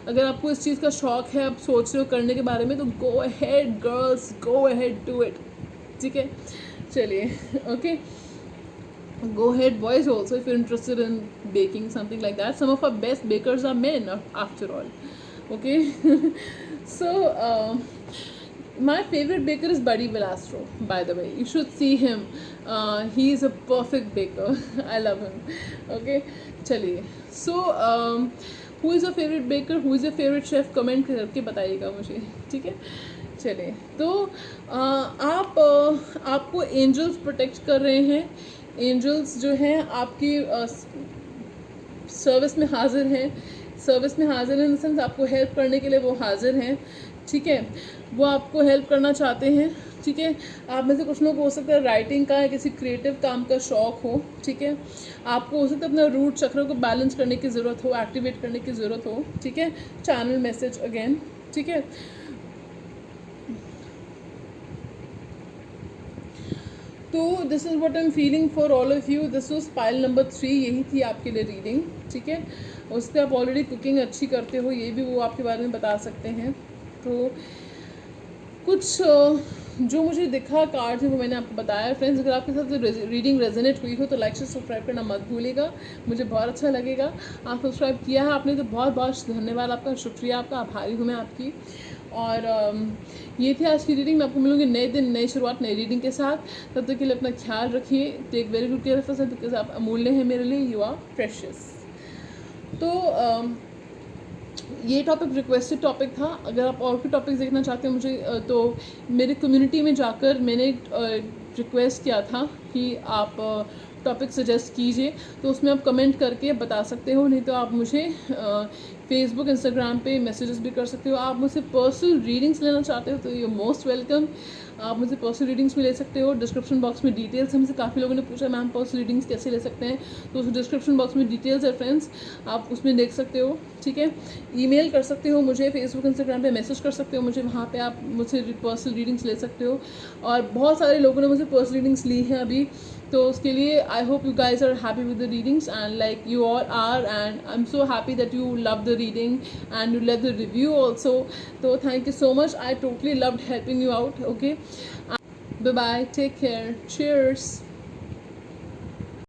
अगर आपको इस चीज़ का शौक़ है, आप सोच रहे हो करने के बारे में, तो go ahead girls, go ahead, do it, ठीक है। चलिए, okay, go ahead boys also if you're interested in baking something like that. Some of our best bakers are men after all, okay. So my favorite baker is Buddy Velastro, by the way. You should see him. He is a perfect baker. I love him, okay. चलिए, so who is your favorite baker, who is your favorite chef, comment करके बताइएगा मुझे, ठीक है। चलिए, तो आपको एंजल्स प्रोटेक्ट कर रहे हैं। एंजल्स जो हैं आपकी सर्विस में हाजिर हैं, सर्विस में हाजिर हैं इन द सेंस आपको हेल्प करने के लिए वो हाजिर हैं, ठीक है। वो आपको हेल्प करना चाहते हैं, ठीक है। आप में से कुछ लोग हो सकता है राइटिंग का या किसी क्रिएटिव काम का शौक़ हो, ठीक है। आपको हो सकता है अपना रूट चक्र को बैलेंस करने की ज़रूरत हो, एक्टिवेट करने की ज़रूरत हो, ठीक है। चैनल मैसेज अगेन, ठीक है। तो this is what I am feeling for all of you. This was pile number 3, यही थी आपके लिए रीडिंग, ठीक है। उस पर आप ऑलरेडी कुकिंग अच्छी करते हो, ये भी वो आपके बारे में बता सकते हैं। तो कुछ जो मुझे दिखा कार्ड है वो मैंने आपको बताया। फ्रेंड्स, अगर आपके साथ रीडिंग रेजोनेट हुई हो तो लाइक से सब्सक्राइब करना मत भूलिएगा, मुझे बहुत अच्छा लगेगा। आप सब्सक्राइब किया है आपने तो बहुत बहुत धन्यवाद आपका, शुक्रिया आपका, आभारी हूँ मैं आपकी। और ये थी आज की रीडिंग। मैं आपको मिलूँगी नए दिन, नई शुरुआत, नई रीडिंग के साथ। तब तक के लिए अपना ख्याल रखिए। Take very good care of yourself because आप अमूल्य हैं मेरे लिए, यू आर प्रेशियस। तो ये टॉपिक रिक्वेस्टेड टॉपिक था। अगर आप और भी टॉपिक्स देखना चाहते हैं मुझे, तो मेरे कम्युनिटी में जाकर मैंने रिक्वेस्ट किया था कि आप टॉपिक सजेस्ट कीजिए, तो उसमें आप कमेंट करके बता सकते हो। नहीं तो आप मुझे फेसबुक, इंस्टाग्राम पे मैसेजेस भी कर सकते हो। आप मुझसे पर्सनल रीडिंग्स लेना चाहते हो तो यू मोस्ट वेलकम। आप मुझसे पर्सनल रीडिंग्स भी ले सकते हो। डिस्क्रिप्शन बॉक्स में डिटेल्स, हमसे काफ़ी लोगों ने पूछा मैम पर्सनल रीडिंग्स कैसे ले सकते हैं, तो उस डिस्क्रिप्शन बॉक्स में डिटेल्स है फ्रेंड्स, आप उसमें देख सकते हो, ठीक है। ईमेल कर सकते हो मुझे, फेसबुक, इंस्टाग्राम पे मैसेज कर सकते हो मुझे, वहाँ पे आप मुझसे पर्सनल रीडिंग्स ले सकते हो। और बहुत सारे लोगों ने मुझसे पर्सनल रीडिंग्स ली हैं अभी, तो उसके लिए I hope you guys are happy with the readings and like you all are, and I am so happy that you love the reading and you love the review also. So thank you so much, I totally loved helping you out, okay. Bye bye, take care, cheers.